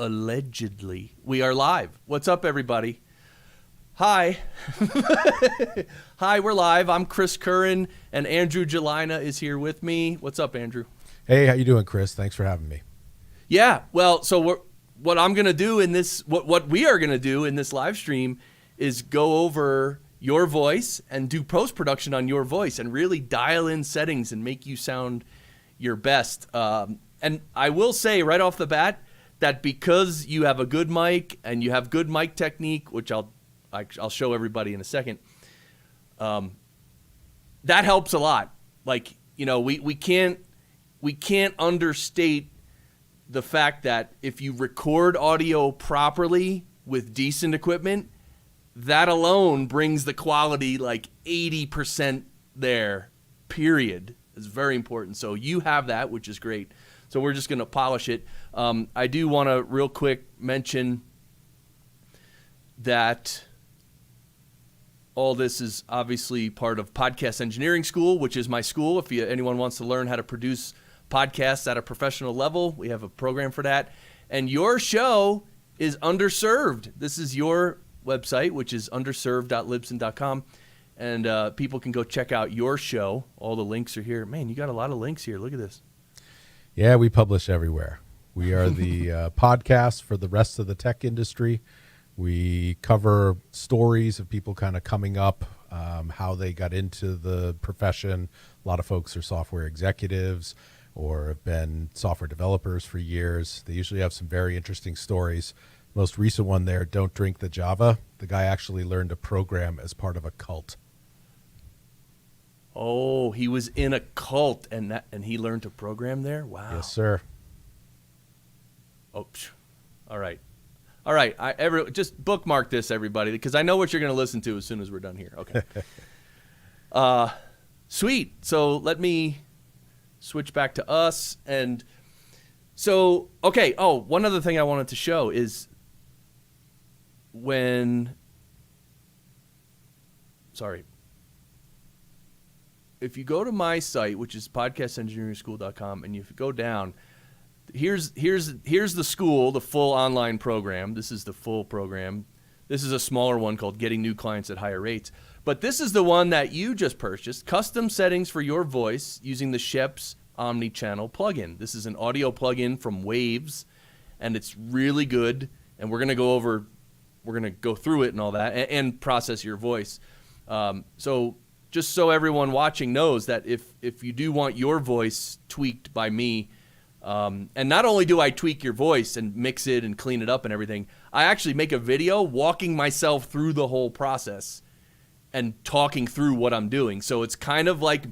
Allegedly. We are live. What's up, everybody? Hi. Hi, we're live. I'm Chris Curran, and Andrew Gelina is here with me. What's up, Andrew? Hey, how you doing, Chris? Thanks for having me. Yeah, well, so what I'm going to do in this, what we are going to do in this live stream is go over your voice and do post-production on your voice and really dial in settings and make you sound your best. And I will say right off the bat that because you have a good mic and you have good mic technique, which I'll show everybody in a second, that helps a lot. Like, you know, we can't understate the fact that if you record audio properly with decent equipment, that alone brings the quality like 80% there, period. It's very important. So you have that, which is great. So we're just going to polish it. I do want to real quick mention that all this is obviously part of Podcast Engineering School, which is my school. If anyone wants to learn how to produce podcasts at a professional level, we have a program for that. And your show is Underserved. This is your website, which is underserved.libsyn.com. And people can go check out your show. All the links are here. Man, you got a lot of links here. Look at this. Yeah, we publish everywhere. We are the podcast for the rest of the tech industry. We cover stories of people kind of coming up, how they got into the profession. A lot of folks are software executives or have been software developers for years. They usually have some very interesting stories. Most recent one there, Don't Drink the Java. The guy actually learned to program as part of a cult. Oh, he was in a cult and he learned to program there? Wow. Yes, sir. Oh, all right. All right. Just bookmark this, everybody, because I know what you're going to listen to as soon as we're done here. Okay. Sweet. So let me switch back to us. And so, okay. Oh, one other thing I wanted to show is if you go to my site, which is podcastengineeringschool.com, and if you go down, here's the school, the full online program. This is the full program. This is a smaller one called Getting New Clients at Higher Rates. But this is the one that you just purchased, custom settings for your voice using the Scheps Omni Channel plugin. This is an audio plugin from Waves, and it's really good. And we're going to go through it and all that and process your voice. So just so everyone watching knows that if you do want your voice tweaked by me, and not only do I tweak your voice and mix it and clean it up and everything, I actually make a video walking myself through the whole process and talking through what I'm doing. So it's kind of like,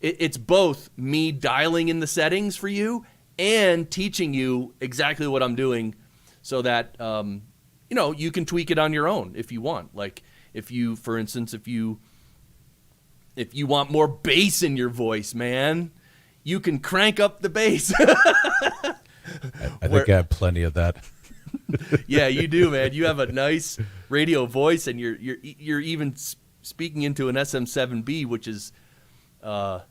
it's both me dialing in the settings for you and teaching you exactly what I'm doing so that, you can tweak it on your own if you want. Like for instance, if you want more bass in your voice, man, you can crank up the bass. I think I have plenty of that. Yeah, you do, man. You have a nice radio voice, and you're even speaking into an SM7B, which is not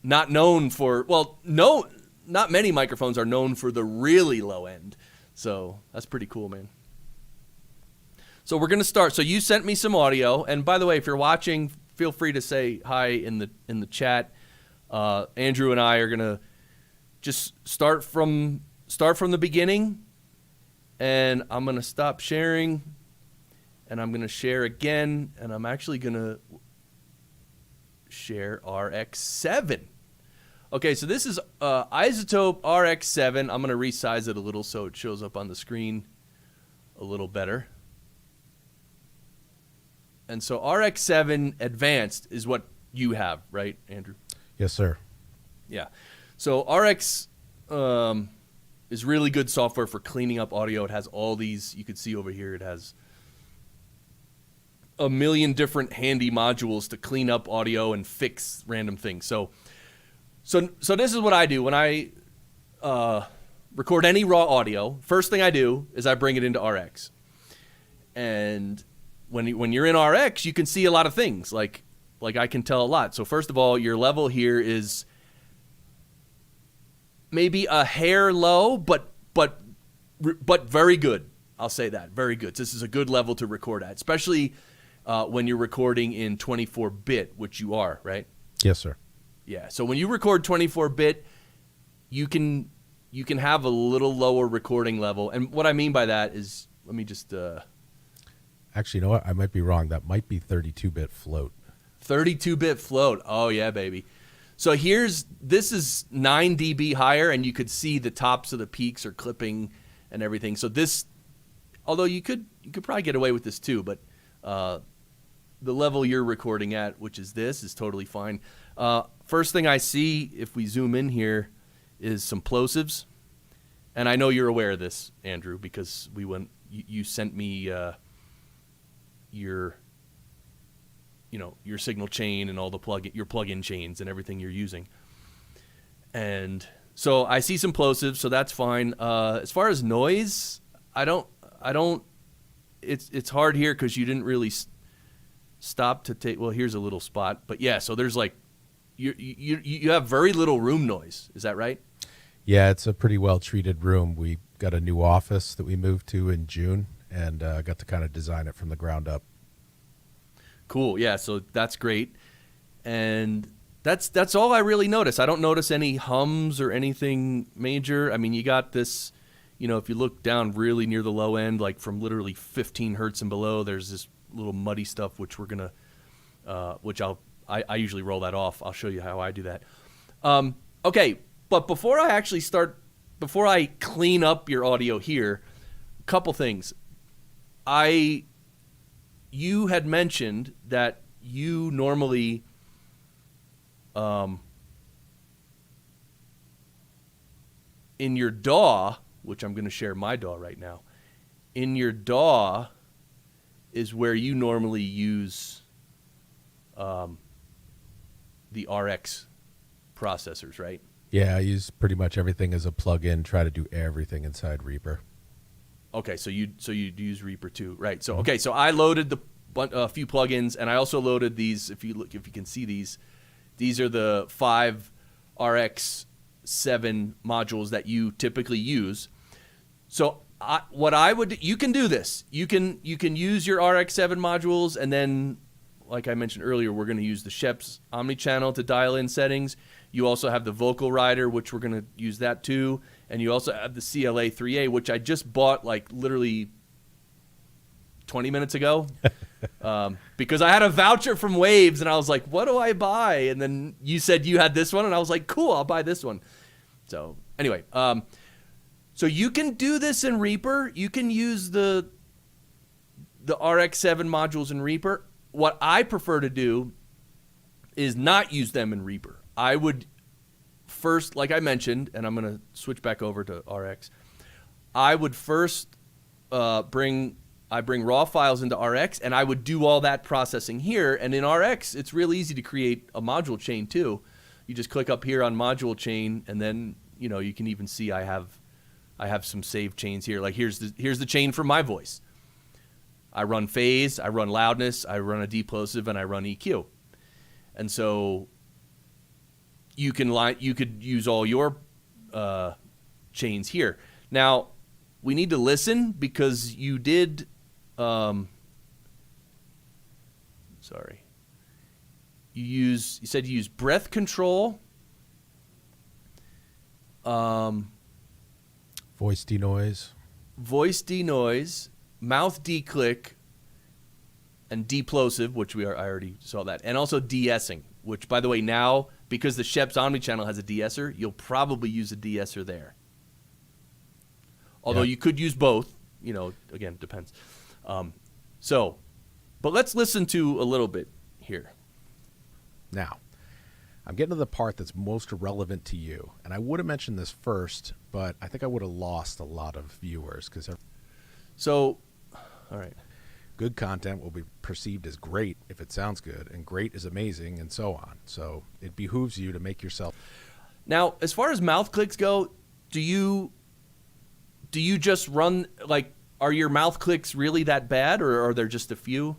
known for. Well, no, not many microphones are known for the really low end. So that's pretty cool, man. So we're gonna start. So you sent me some audio, and by the way, if you're watching, feel free to say hi in the chat. Andrew and I are gonna just start from the beginning, and I'm gonna stop sharing, and I'm gonna share again, and I'm actually gonna share Rx7. Okay, so this is Izotope Rx7. I'm gonna resize it a little so it shows up on the screen a little better. And so Rx7 Advanced is what you have, right, Andrew? Yes, sir. Yeah. So Rx is really good software for cleaning up audio. It has all these, you can see over here, it has a million different handy modules to clean up audio and fix random things. So this is what I do when I record any raw audio. First thing I do is I bring it into Rx. And when you're in Rx, you can see a lot of things. Like I can tell a lot. So first of all, your level here is maybe a hair low, but but very good. I'll say that. Very good. This is a good level to record at, especially when you're recording in 24-bit, which you are, right? Yes, sir. Yeah. So when you record 24-bit, you can have a little lower recording level. And what I mean by that is, let me just... Actually, you know what? I might be wrong. That might be 32-bit float. 32-bit float. Oh, yeah, baby. So this is 9 dB higher, and you could see the tops of the peaks are clipping and everything. So this, although you could probably get away with this too, but the level you're recording at, which is this, is totally fine. First thing I see, if we zoom in here, is some plosives. And I know you're aware of this, Andrew, because you sent me your signal chain and all the your plug-in chains and everything you're using. And so I see some plosives, so that's fine. As far as noise, I don't. It's hard here because you didn't really stop to take. Well, here's a little spot, but yeah. So there's like you have very little room noise. Is that right? Yeah, it's a pretty well treated room. We got a new office that we moved to in June, and got to kind of design it from the ground up. Cool. Yeah. So that's great, and that's all I really notice. I don't notice any hums or anything major. I mean, you got this. If you look down really near the low end, like from literally 15 hertz and below, there's this little muddy stuff, which we're gonna, which I usually roll that off. I'll show you how I do that. Okay, but before I clean up your audio here, a couple things. You had mentioned that you normally, in your DAW, which I'm going to share my DAW right now. In your DAW is where you normally use the RX processors, right? Yeah, I use pretty much everything as a plug-in, try to do everything inside Reaper. Okay, so you use Reaper too, right? So okay, so I loaded a few plugins, and I also loaded these. If you can see these are the 5 RX7 modules that you typically use. So you can do this. You can use your RX7 modules, and then, like I mentioned earlier, we're going to use the Scheps Omni Channel to dial in settings. You also have the Vocal Rider, which we're going to use that too, and you also have the CLA 3A, which I just bought like literally 20 minutes ago, because I had a voucher from Waves, and I was like, "What do I buy?" And then you said you had this one, and I was like, "Cool, I'll buy this one." So anyway. So you can do this in Reaper. You can use the RX7 modules in Reaper. What I prefer to do is not use them in Reaper. I would first, like I mentioned, and I'm going to switch back over to RX. I would first bring raw files into RX, and I would do all that processing here. And in RX, it's real easy to create a module chain too. You just click up here on module chain, and then you can even see I have some saved chains here. Like here's the chain for my voice. I run phase, I run loudness, I run a deplosive, and I run EQ. And so you could use all your chains here. Now we need to listen because you did. Sorry. You said you use breath control. Voice denoise, mouth declick, and deplosive, which I already saw that, and also de-essing, which, by the way, now, because the Scheps Omni Channel has a de-esser, you'll probably use a de-esser there. Although you could use both, again, depends. But let's listen to a little bit here. Now, I'm getting to the part that's most relevant to you. And I would have mentioned this first, but I think I would have lost a lot of viewers. All right. Good content will be perceived as great if it sounds good, and great is amazing, and so on. So it behooves you to make yourself. Now, as far as mouth clicks go, do you just run, like, are your mouth clicks really that bad, or are there just a few?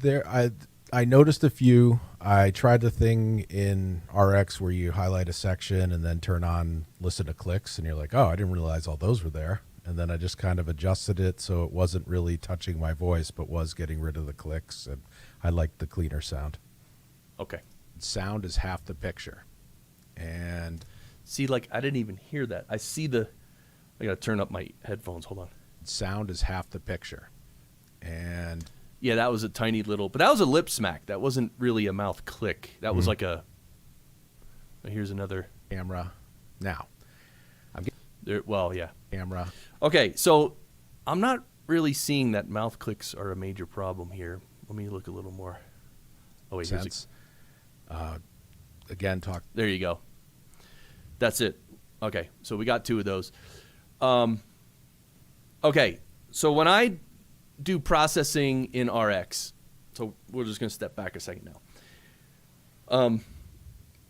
I I noticed a few. I tried the thing in RX where you highlight a section and then turn on listen to clicks, and you're like, oh, I didn't realize all those were there. And then I just kind of adjusted it so it wasn't really touching my voice, but was getting rid of the clicks, and I liked the cleaner sound. Okay. Sound is half the picture. And see, like, I didn't even hear that. I got to turn up my headphones. Hold on. Sound is half the picture. And yeah, that was a tiny little, but that was a lip smack. That wasn't really a mouth click. That was like here's another camera. Now, well, yeah. Camera. Okay, so I'm not really seeing that mouth clicks are a major problem here. Let me look a little more. Oh, wait, sense. Again, talk. There you go. That's it. Okay, so we got two of those. Okay, so when I do processing in RX, so we're just going to step back a second now.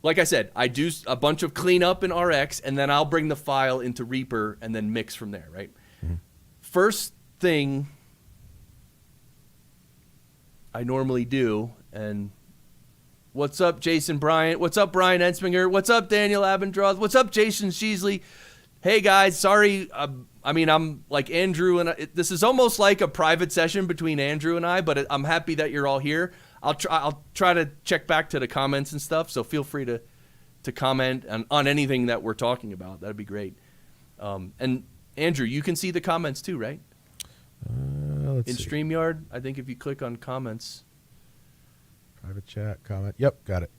Like I said, I do a bunch of cleanup in RX, and then I'll bring the file into Reaper and then mix from there, right? Mm-hmm. First thing I normally do, and what's up, Jason Bryant? What's up, Brian Ensminger? What's up, Daniel Abendroth? What's up, Jason Sheasley? Hey, guys, sorry. I'm like Andrew, and this is almost like a private session between Andrew and I, but I'm happy that you're all here. I'll try to check back to the comments and stuff, so feel free to comment on anything that we're talking about. That'd be great. And Andrew, you can see the comments too, right? Let's see. StreamYard, I think if you click on comments. Private chat, comment. Yep, got it.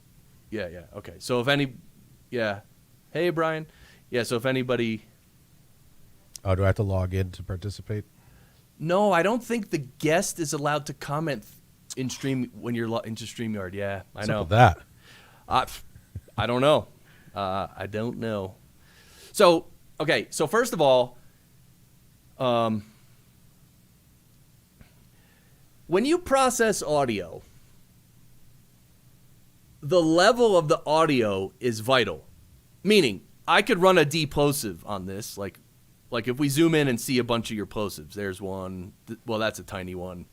Yeah, okay. So hey, Brian. Yeah, so if anybody... Oh, do I have to log in to participate? No, I don't think the guest is allowed to comment in stream when you're into StreamYard. Yeah, I know. What's up with that? I don't know. I don't know. So, okay. So first of all, when you process audio, the level of the audio is vital. Meaning, I could run a deplosive on this, like if we zoom in and see a bunch of your plosives, there's one. Well, that's a tiny one.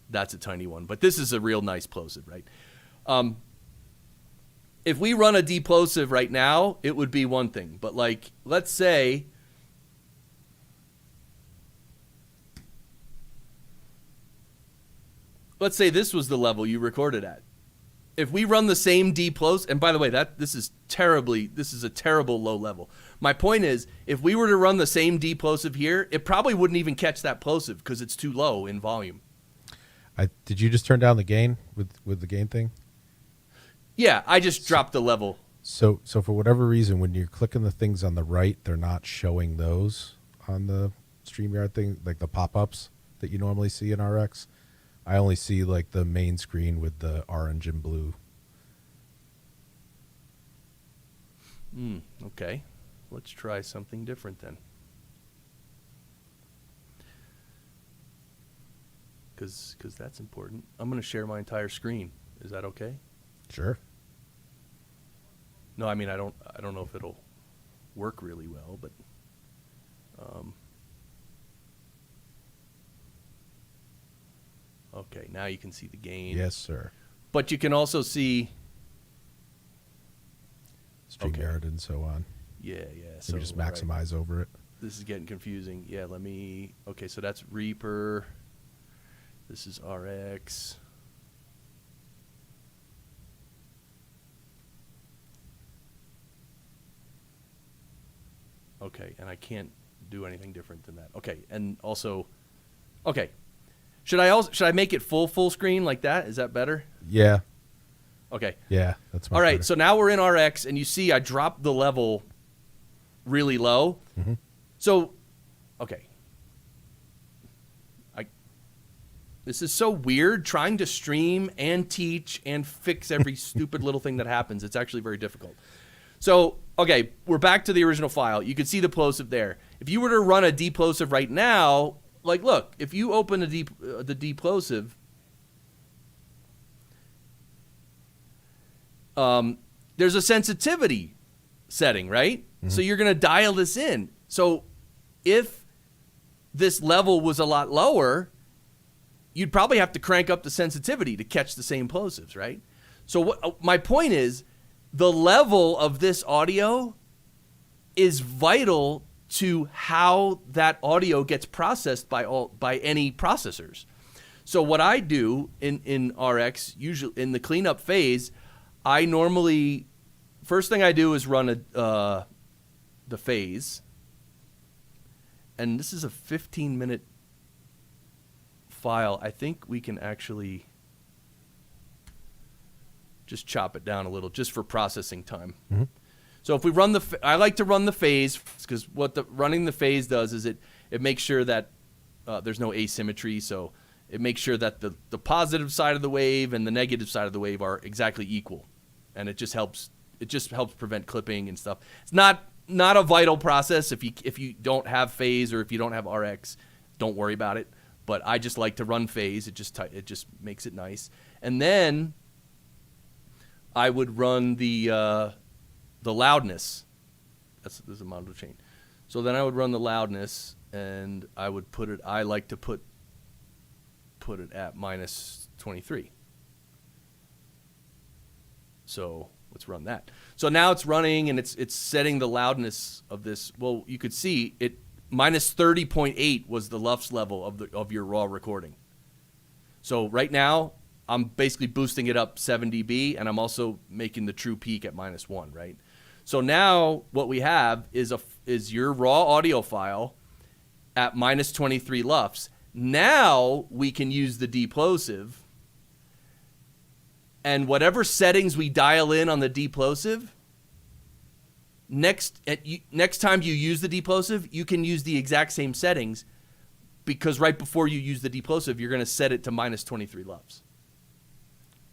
That's a tiny one. But this is a real nice plosive, right? If we run a deplosive right now, it would be one thing. But let's say this was the level you recorded at. If we run the same deplosive, and by the way, this is a terrible low level. My point is, if we were to run the same deplosive here, it probably wouldn't even catch that plosive because it's too low in volume. Did you just turn down the gain with the gain thing? Yeah, I just dropped the level. So for whatever reason, when you're clicking the things on the right, they're not showing those on the StreamYard thing, like the pop-ups that you normally see in RX. I only see like the main screen with the orange and blue. Okay. Let's try something different then. Because that's important. I'm going to share my entire screen. Is that okay? Sure. No, I mean I don't know if it'll work really well, but okay, now you can see the gain. Yes, sir. But you can also see StreamYard and so on. Yeah. So just maximize over it. This is getting confusing. Yeah, okay, so that's Reaper. This is RX. Okay, and I can't do anything different than that. Okay, and also, okay. Should I make it full screen like that? Is that better? Yeah. Okay. Yeah, that's much all right. better. So now we're in RX, and you see I dropped the level really low. Mm-hmm. So, okay. This is so weird trying to stream and teach and fix every stupid little thing that happens. It's actually very difficult. So, okay, we're back to the original file. You can see the plosive there. If you were to run a deplosive right now, look, if you open the deplosive, there's a sensitivity setting, right? Mm-hmm. So you're going to dial this in. So if this level was a lot lower, you'd probably have to crank up the sensitivity to catch the same plosives, right? So what my point is, the level of this audio is vital to how that audio gets processed by any processors. So what I do in RX, usually in the cleanup phase, I normally, first thing I do is run the phase, and this is a 15-minute file. I think we can actually just chop it down a little just for processing time. Mm-hmm. So if we run I like to run the phase, because what running the phase does is it makes sure that there's no asymmetry. So it makes sure that the positive side of the wave and the negative side of the wave are exactly equal, and it just helps prevent clipping and stuff. It's not a vital process if you don't have phase or if you don't have RX, don't worry about it. But I just like to run phase. It just makes it nice. And then I would run the loudness. There's a mono chain. So then I would run the loudness, and I would put it. I like to put it at -23. So let's run that. So now it's running, and it's setting the loudness of this. Well, you could see it. -30.8 was the LUFS level of your raw recording. So right now, I'm basically boosting it up 7 dB, and I'm also making the true peak at -1, right? So now what we have is your raw audio file at -23 LUFS. Now we can use the deplosive, and whatever settings we dial in on the deplosive, next time you use the deplosive, you can use the exact same settings, because right before you use the deplosive, you're going to set it to -23 LUFS.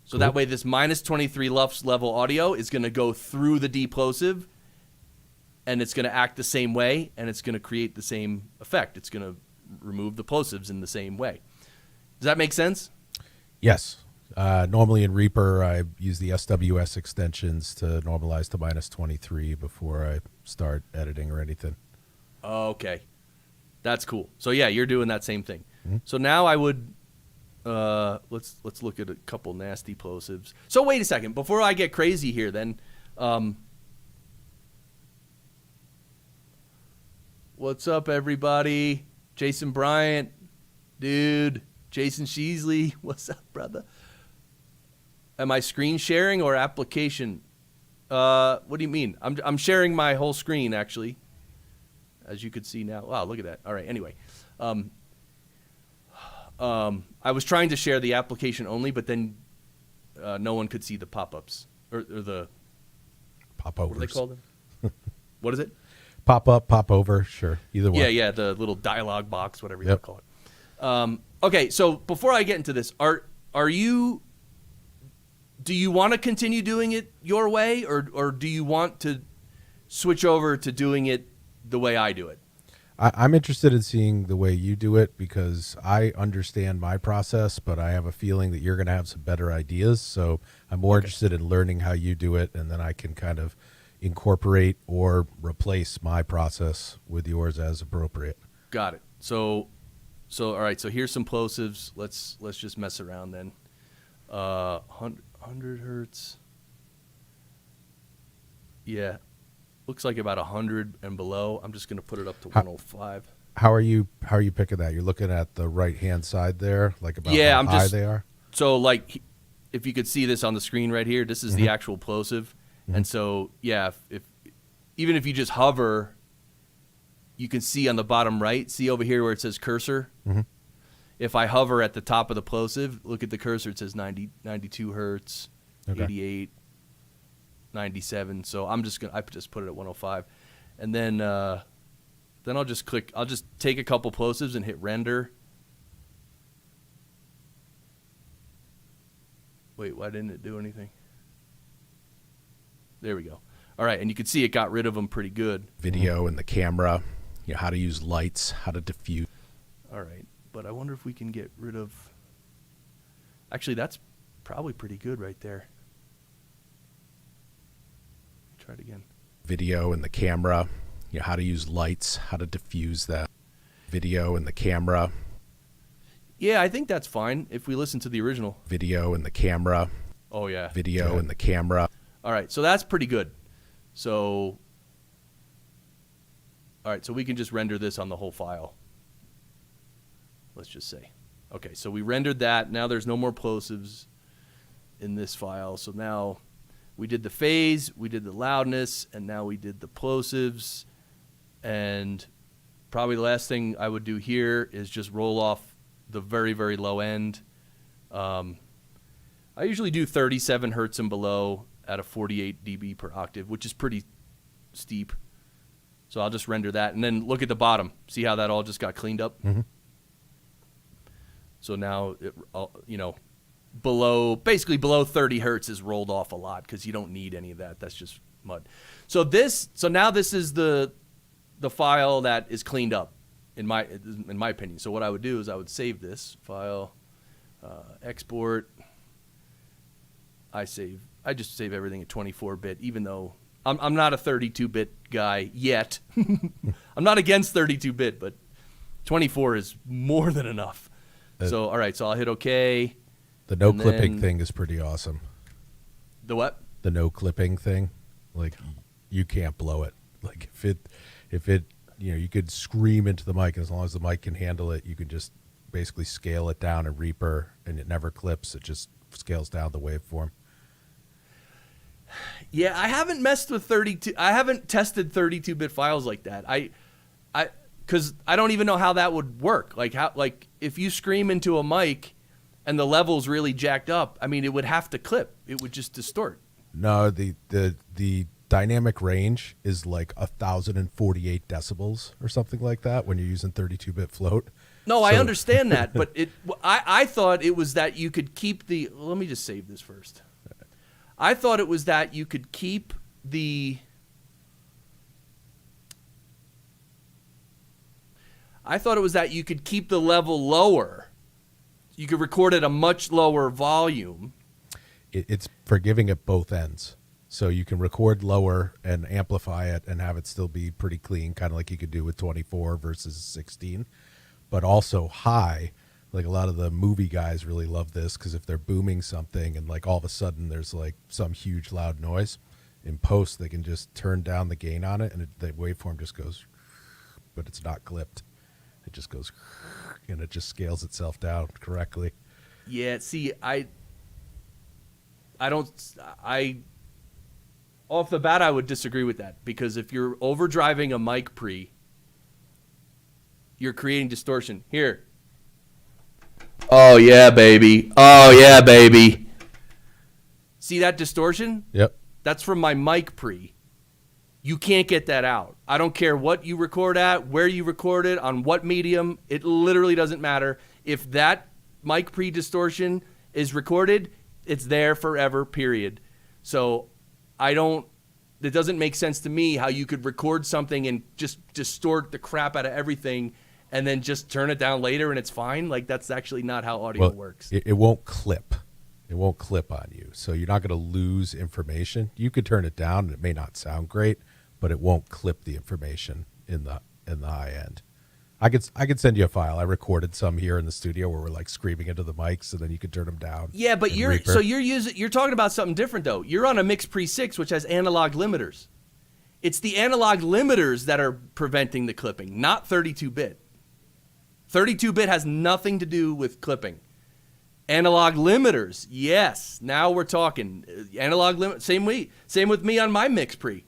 So Cool. That way this -23 LUFS level audio is going to go through the deplosive, and it's going to act the same way, and it's going to create the same effect. It's going to remove the plosives in the same way. Does that make sense? Yes. Normally in Reaper, I use the SWS extensions to normalize to -23 before I start editing or anything. Okay. That's cool. So yeah, you're doing that same thing. Mm-hmm. So now I would let's look at a couple nasty plosives. So wait a second, before I get crazy here then, what's up everybody? Jason Bryant, dude, Jason Sheasley, what's up, brother? Am I screen sharing or application? What do you mean? I'm sharing my whole screen, actually, as you could see now. Wow, look at that. All right, anyway. I was trying to share the application only, but then no one could see the pop-ups. Or the... Pop-overs. What are they called? What is it? Pop-up, pop-over, sure. Either one. Yeah, the little dialogue box, whatever you want to call it. Okay, so before I get into this, do you want to continue doing it your way, or do you want to switch over to doing it the way I do it? I'm interested in seeing the way you do it, because I understand my process, but I have a feeling that you're going to have some better ideas. So I'm more interested in learning how you do it, and then I can kind of incorporate or replace my process with yours as appropriate. Got it. So all right. So here's some plosives. Let's just mess around then. 100 hertz. Yeah. Looks like about 100 and below. I'm just going to put it up to 105. How are you picking that? You're looking at the right-hand side there, like about how high they are? So like, if you could see this on the screen right here, this is the actual plosive. And so, yeah, even if you just hover, you can see on the bottom right, see over here where it says cursor? Mm-hmm. If I hover at the top of the plosive, look at the cursor, it says 92 hertz, Okay. 88, 97. So I just put it at 105. And then I'll just take a couple plosives and hit render. Wait, why didn't it do anything? There we go. All right, and you can see it got rid of them pretty good. Video and the camera, how to use lights, how to diffuse. All right, but I wonder if we can get rid of... Actually, that's probably pretty good right there. Try it again. Video and the camera, how to use lights, how to diffuse that. Video and the camera. Yeah, I think that's fine if we listen to the original. Video and the camera. Oh, yeah. Video and the camera. All right, so that's pretty good. So, all right, so we can just render this on the whole file. Let's just say. Okay, so we rendered that. Now there's no more plosives in this file. So now we did the phase, we did the loudness, and now we did the plosives. And probably the last thing I would do here is just roll off the very, very low end. I usually do 37 hertz and below at a 48 dB per octave, which is pretty steep. So I'll just render that. And then look at the bottom. See how that all just got cleaned up? Mm-hmm. So now, basically below 30 hertz is rolled off a lot because you don't need any of that. That's just mud. So now this is the file that is cleaned up, in my opinion. So what I would do is I would save this file, export. I just save everything at 24-bit, even though I'm not a 32-bit guy yet. I'm not against 32-bit, but 24 is more than enough. So, all right, so I'll hit OK. The no clipping thing is pretty awesome. The what? The no clipping thing. Like, you can't blow it. Like, if it, you could scream into the mic, and as long as the mic can handle it, you can just basically scale it down in Reaper, and it never clips. It just scales down the waveform. Yeah, I haven't messed with 32. I haven't tested 32-bit files like that. Because I don't even know how that would work. Like if you scream into a mic and the level's really jacked up, I mean, it would have to clip. It would just distort. No, the dynamic range is like 1,048 decibels or something like that when you're using 32-bit float. No, I understand that, but I thought it was that you could keep the. Let me just save this first. I thought it was that you could keep the. I thought it was that you could keep the level lower. You could record at a much lower volume. It's forgiving at both ends. So you can record lower and amplify it and have it still be pretty clean, kind of like you could do with 24 versus 16. But also high, like a lot of the movie guys really love this because if they're booming something and like all of a sudden there's like some huge loud noise, in post they can just turn down the gain on it and the waveform just goes, but it's not clipped. It just goes, and it just scales itself down correctly. Yeah, see, I off the bat, I would disagree with that because if you're overdriving a mic pre, you're creating distortion. Here. Oh, yeah, baby. Oh, yeah, baby. See that distortion? Yep. That's from my mic pre. You can't get that out. I don't care what you record at, where you record it, on what medium. It literally doesn't matter. If that mic pre distortion is recorded, it's there forever, period. So it doesn't make sense to me how you could record something and just distort the crap out of everything and then just turn it down later and it's fine. Like, that's actually not how audio works. It won't clip. It won't clip on you. So you're not going to lose information. You could turn it down and it may not sound great, but it won't clip the information in the high end. I could send you a file. I recorded some here in the studio where we're like screaming into the mics, and then you could turn them down. Yeah, but you're talking about something different though. You're on a Mix Pre 6, which has analog limiters. It's the analog limiters that are preventing the clipping, not 32-bit. 32-bit has nothing to do with clipping. Analog limiters, yes. Now we're talking analog limit. Same with me on my Mix Pre.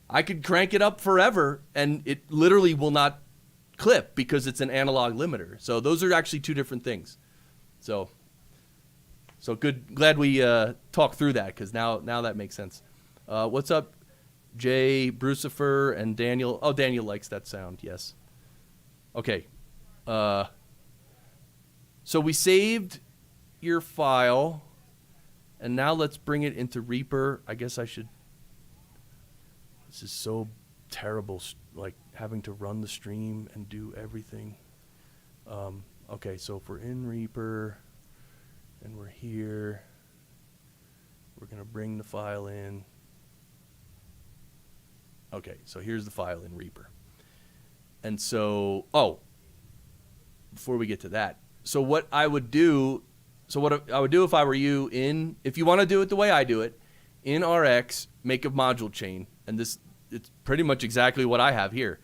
I could crank it up forever, and it literally will not clip because it's an analog limiter. So those are actually two different things. So good. Glad we talked through that because now that makes sense. What's up, Jay, Brucifer, and Daniel? Oh, Daniel likes that sound. Yes. Okay. So we saved your file, and now let's bring it into Reaper. I guess I should. This is so terrible, like having to run the stream and do everything. Okay, so if we're in Reaper and we're here, we're going to bring the file in. Okay, so here's the file in Reaper. And so, before we get to that, So what I would do if I were you if you want to do it the way I do it, in RX, make a module chain. And it's pretty much exactly what I have here.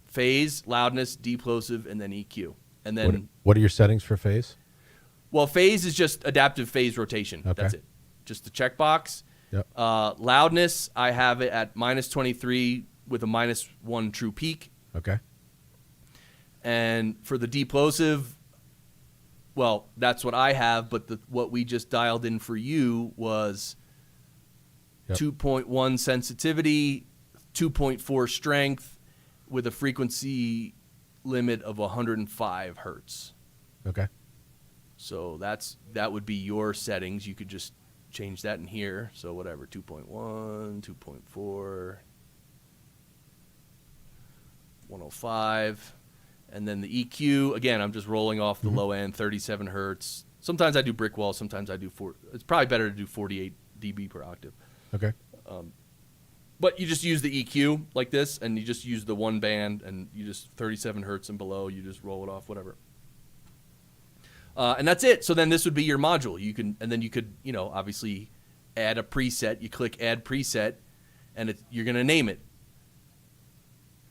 Phase, loudness, deplosive, and then EQ. And then what are your settings for phase? Well, phase is just adaptive phase rotation. Okay. That's it. Just the checkbox. Yep. Loudness, I have it at -23 with a -1 true peak. Okay. And for the deplosive, well, that's what I have, but what we just dialed in for you was 2.1 sensitivity, 2.4 strength, with a frequency limit of 105 hertz. Okay. So that would be your settings. You could just change that in here. So whatever, 2.1, 2.4, 105. And then the EQ, again, I'm just rolling off the low end, 37 hertz. Sometimes I do brick wall, sometimes I do it's probably better to do 48 dB per octave. Okay. But you just use the EQ like this, and you just use the one band, and you just 37 hertz and below, you just roll it off, whatever. And that's it. So then this would be your module. And then you could, obviously add a preset. You click add preset, and you're going to name it.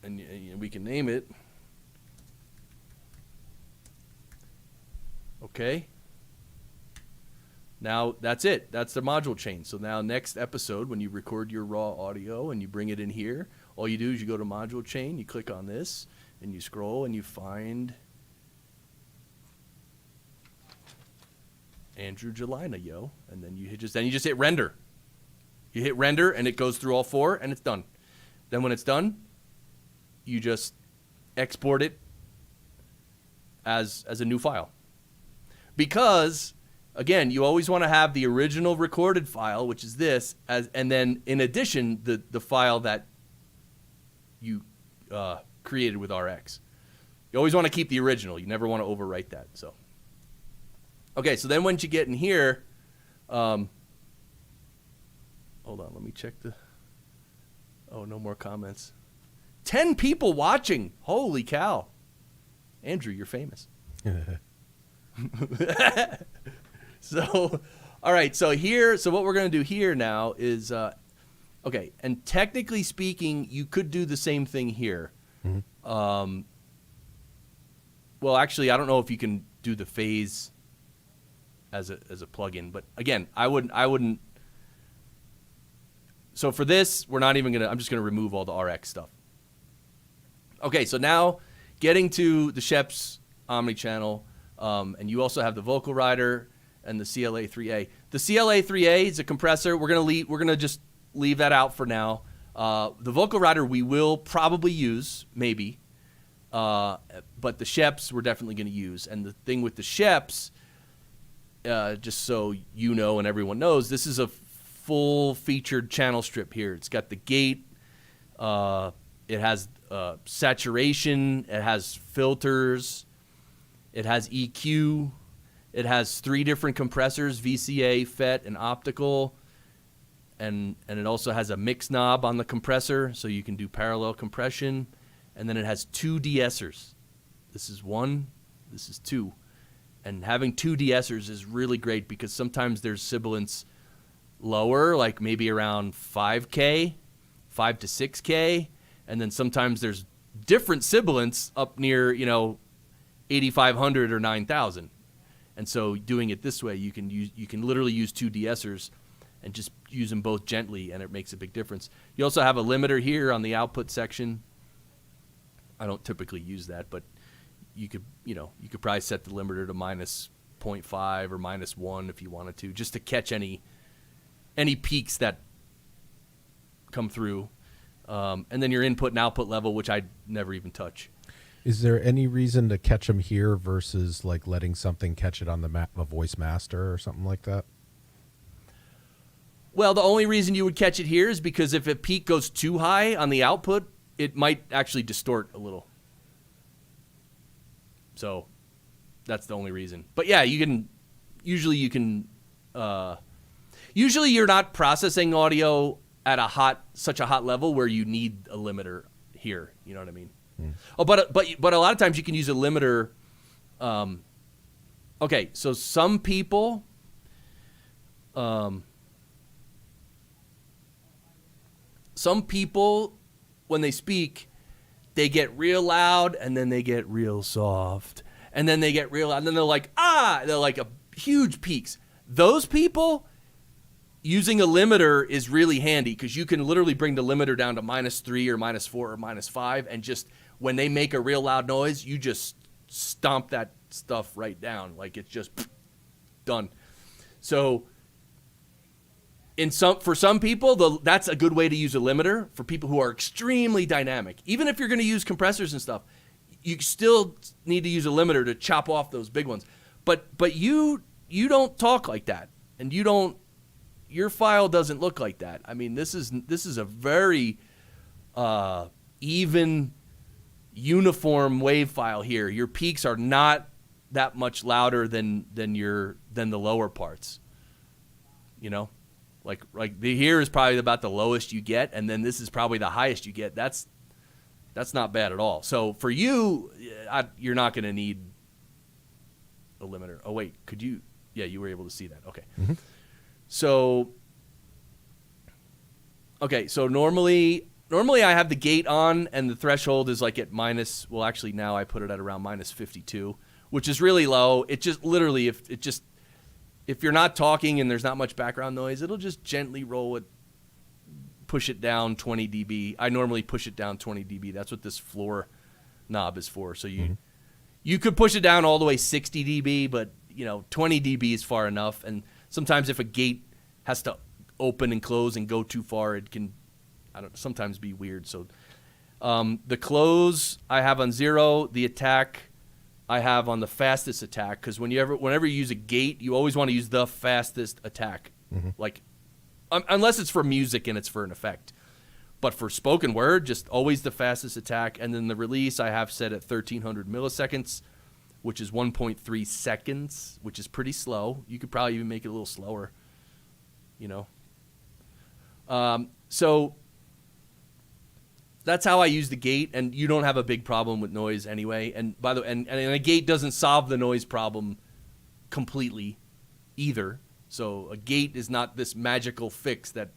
And we can name it. Okay. Now that's it. That's the module chain. So now next episode, when you record your raw audio and you bring it in here, all you do is you go to module chain, you click on this, and you scroll and you find Andrew Gelina, yo. And then you just hit render. You hit render and it goes through all four and it's done. Then when it's done, you just export it as a new file. Because, again, you always want to have the original recorded file, which is this, and then in addition, the file that you created with RX. You always want to keep the original. You never want to overwrite that. So, okay, so then once you get in here, hold on, let me check oh, no more comments. 10 people watching. Holy cow. Andrew, you're famous. So, all right. So what we're going to do here now is, okay. And technically speaking, you could do the same thing here. Mm-hmm. Well, actually, I don't know if you can do the phase as a plugin, but again, I wouldn't. So for this, I'm just going to remove all the RX stuff. Okay. So now getting to the Scheps Omni Channel. And you also have the vocal rider and the CLA3A. The CLA3A is a compressor. We're gonna just leave that out for now. The vocal rider we will probably use, maybe, but the Scheps we're definitely gonna use. And the thing with the Scheps, just so you know and everyone knows, this is a full featured channel strip here. It's got the gate. It has saturation. It has filters. It has EQ. It has 3 different compressors, VCA, FET, and optical. And it also has a mix knob on the compressor, so you can do parallel compression. And then it has 2 de-essers. This is 1, this is 2. And having 2 de-essers is really great because sometimes there's sibilance lower, like maybe around 5K, 5 to 6K. And then sometimes there's different sibilance up near, 8,500 or 9,000, and so doing it this way, you can literally use 2 de-essers and just use them both gently, and it makes a big difference. You also have a limiter here on the output section. I don't typically use that, but you could probably set the limiter to -0.5 or -1 if you wanted to, just to catch any peaks that come through, and then your input and output level, which I'd never even touch. Is there any reason to catch them here versus like letting something catch it on the a voice master or something like that? Well, the only reason you would catch it here is because if a peak goes too high on the output, it might actually distort a little. So that's the only reason. But yeah, usually you're not processing audio at such a hot level where you need a limiter here. You know what I mean? Oh, but a lot of times you can use a limiter Okay, so some people, when they speak, they get real loud and then they get real soft. And then they get real loud and then they're like, they're like huge peaks. Those people, using a limiter is really handy because you can literally bring the limiter down to -3 or -4 or -5, and just when they make a real loud noise, you just stomp that stuff right down. Like it's just done. So for some people, that's a good way to use a limiter for people who are extremely dynamic. Even if you're going to use compressors and stuff, you still need to use a limiter to chop off those big ones. But you don't talk like that, and your file doesn't look like that. I mean, this is a very even, uniform wave file here. Your peaks are not that much louder than the lower parts. You know, like the here is probably about the lowest you get, and then this is probably the highest you get. That's not bad at all. So for you, you're not going to need a limiter. Oh wait, could you? Yeah, you were able to see that. Okay. Mm-hmm. So normally I have the gate on and the threshold is like at minus. Well, actually now I put it at around -52, which is really low. It just literally if you're not talking and there's not much background noise, it'll just gently roll it, push it down 20 dB. I normally push it down 20 dB. That's what this floor knob is for. So you could push it down all the way 60 dB, but 20 dB is far enough. And sometimes if a gate has to open and close and go too far, it can sometimes be weird. So the close I have on 0, the attack I have on the fastest attack, because whenever you use a gate, you always want to use the fastest attack. Mm-hmm. Like unless it's for music and it's for an effect. But for spoken word, just always the fastest attack. And then the release I have set at 1300 milliseconds, which is 1.3 seconds, which is pretty slow. You could probably even make it a little slower, So that's how I use the gate, and you don't have a big problem with noise anyway. And by the way, and a gate doesn't solve the noise problem completely either. So a gate is not this magical fix that,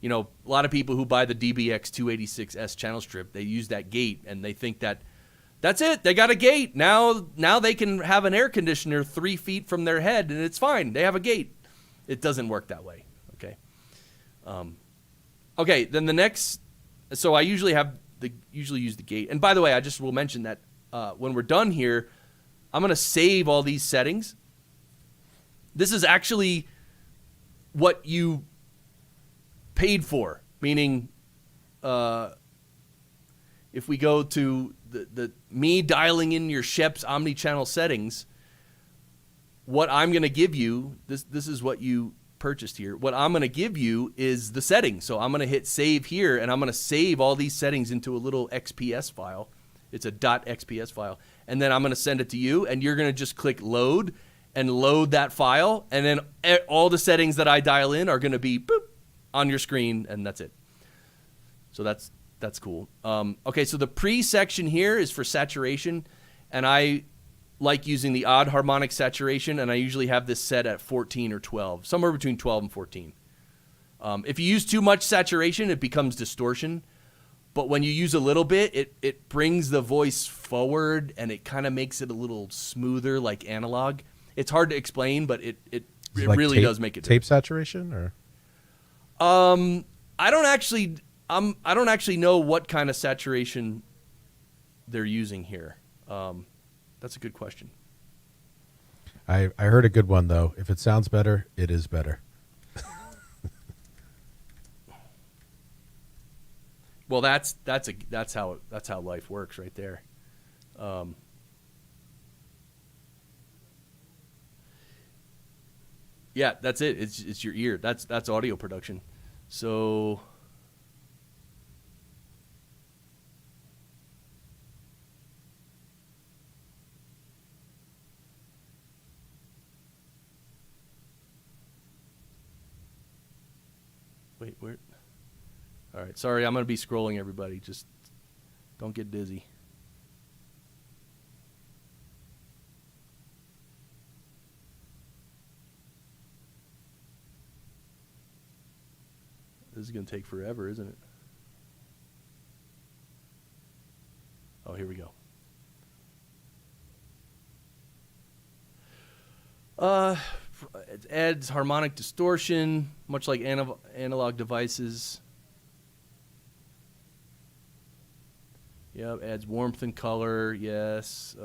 a lot of people who buy the DBX 286S channel strip, they use that gate and they think that that's it. They got a gate. Now they can have an air conditioner 3 feet from their head and it's fine. They have a gate. It doesn't work that way. Okay. Okay. Then the next, so I usually use the gate. And by the way, I just will mention that when we're done here, I'm going to save all these settings. This is actually what you paid for, meaning if we go to the me dialing in your Scheps Omni Channel settings, what I'm going to give you, this is what you purchased here. What I'm going to give you is the settings. So I'm going to hit save here, and I'm going to save all these settings into a little XPS file. It's a .xps file. And then I'm going to send it to you, and you're going to just click load and load that file, and then all the settings that I dial in are going to be boop on your screen, and that's it. So that's cool. Okay, so the pre-section here is for saturation, and I like using the odd harmonic saturation, and I usually have this set at 14 or 12, somewhere between 12 and 14. If you use too much saturation, it becomes distortion, but when you use a little bit, it brings the voice forward, and it kind of makes it a little smoother, like analog. It's hard to explain, but it like really does make it tape saturation, or I don't actually know what kind of saturation they're using here. That's a good question. I heard a good one though. If it sounds better, it is better. Well, that's how life works right there. Yeah, that's it. It's your ear. That's audio production. So wait, where? All right, sorry, I'm going to be scrolling, everybody. Just don't get dizzy. is going to take forever, isn't it? Oh, here we go. It adds harmonic distortion, much like analog devices. Yep, adds warmth and color, yes.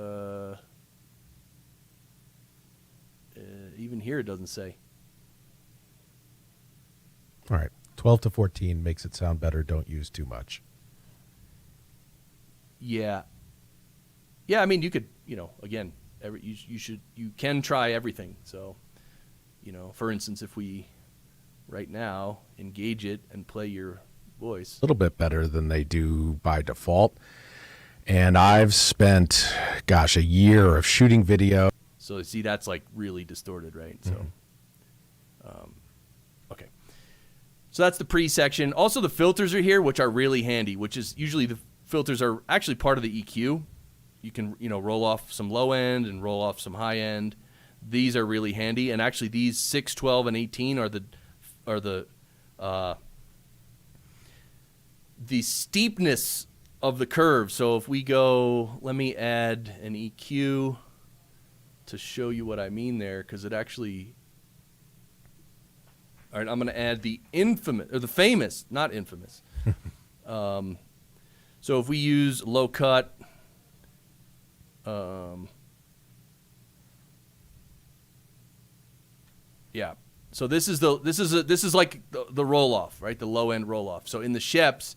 Even here it doesn't say. All right. 12 to 14 makes it sound better. Don't use too much. Yeah. Yeah, I mean, you could, again, you can try everything. So, for instance, if we right now engage it and play your voice. A little bit better than they do by default. And I've spent, a year of shooting video. So see, that's like really distorted, right? So, okay. So that's the pre-section. Also, the filters are here, which are really handy, which is usually the filters are actually part of the EQ. You can, roll off some low end and roll off some high end. These are really handy. And actually these 6, 12, and 18 are the steepness of the curve. So if we go, let me add an EQ to show you what I mean there, because it actually, all right, I'm going to add the famous, not infamous. So if we use low cut, yeah. So this is like the roll off, right? The low end roll off. So in the Scheps,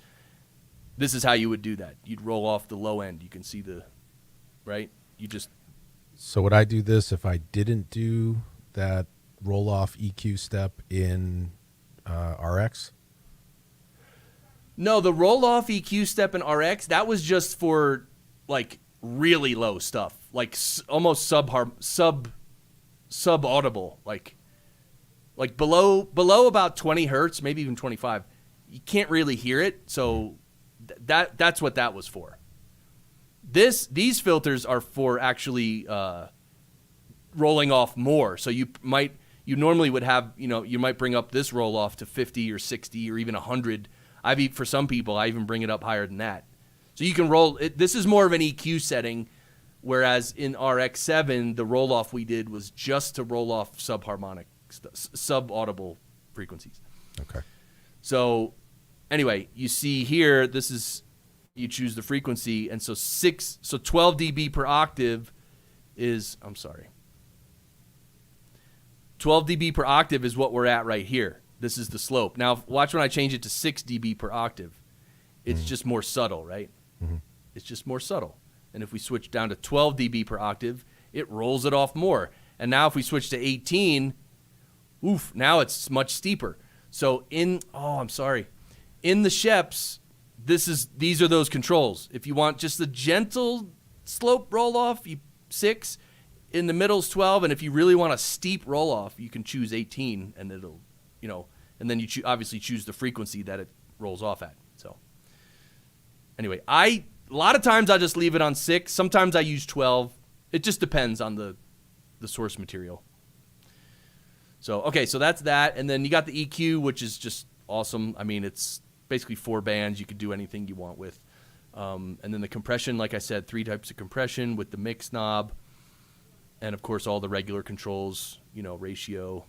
this is how you would do that. You'd roll off the low end. You can see right? So would I do this if I didn't do that roll off EQ step in RX? No, the roll off EQ step in RX, that was just for like really low stuff, like almost sub audible, like below about 20 hertz, maybe even 25. You can't really hear it, so that's what that was for. These filters are for actually rolling off more. So you normally would have, you might bring up this roll off to 50 or 60 or even 100. For some people, I even bring it up higher than that. So you can roll it. This is more of an EQ setting, whereas in Rx7, the roll off we did was just to roll off subharmonic, sub-audible frequencies. Okay. So anyway, you see here, you choose the frequency, and so 12 dB per octave is, 12 dB per octave is what we're at right here. This is the slope. Now, watch when I change it to 6 dB per octave. It's just more subtle, right? Mm-hmm. It's just more subtle. And if we switch down to 12 dB per octave, it rolls it off more. And now if we switch to 18, now it's much steeper. So in the Scheps, these are those controls. If you want just the gentle slope roll off, 6. In the middle is 12, and if you really want a steep roll off, you can choose 18, and it'll, and then you obviously choose the frequency that it rolls off at. So anyway, a lot of times I just leave it on 6. Sometimes I use 12. It just depends on the source material. So okay, so that's that, and then you got the EQ, which is just awesome. I mean, it's basically 4 bands. You could do anything you want with. And then the compression, like I said, 3 types of compression with the mix knob. And, of course, all the regular controls, ratio.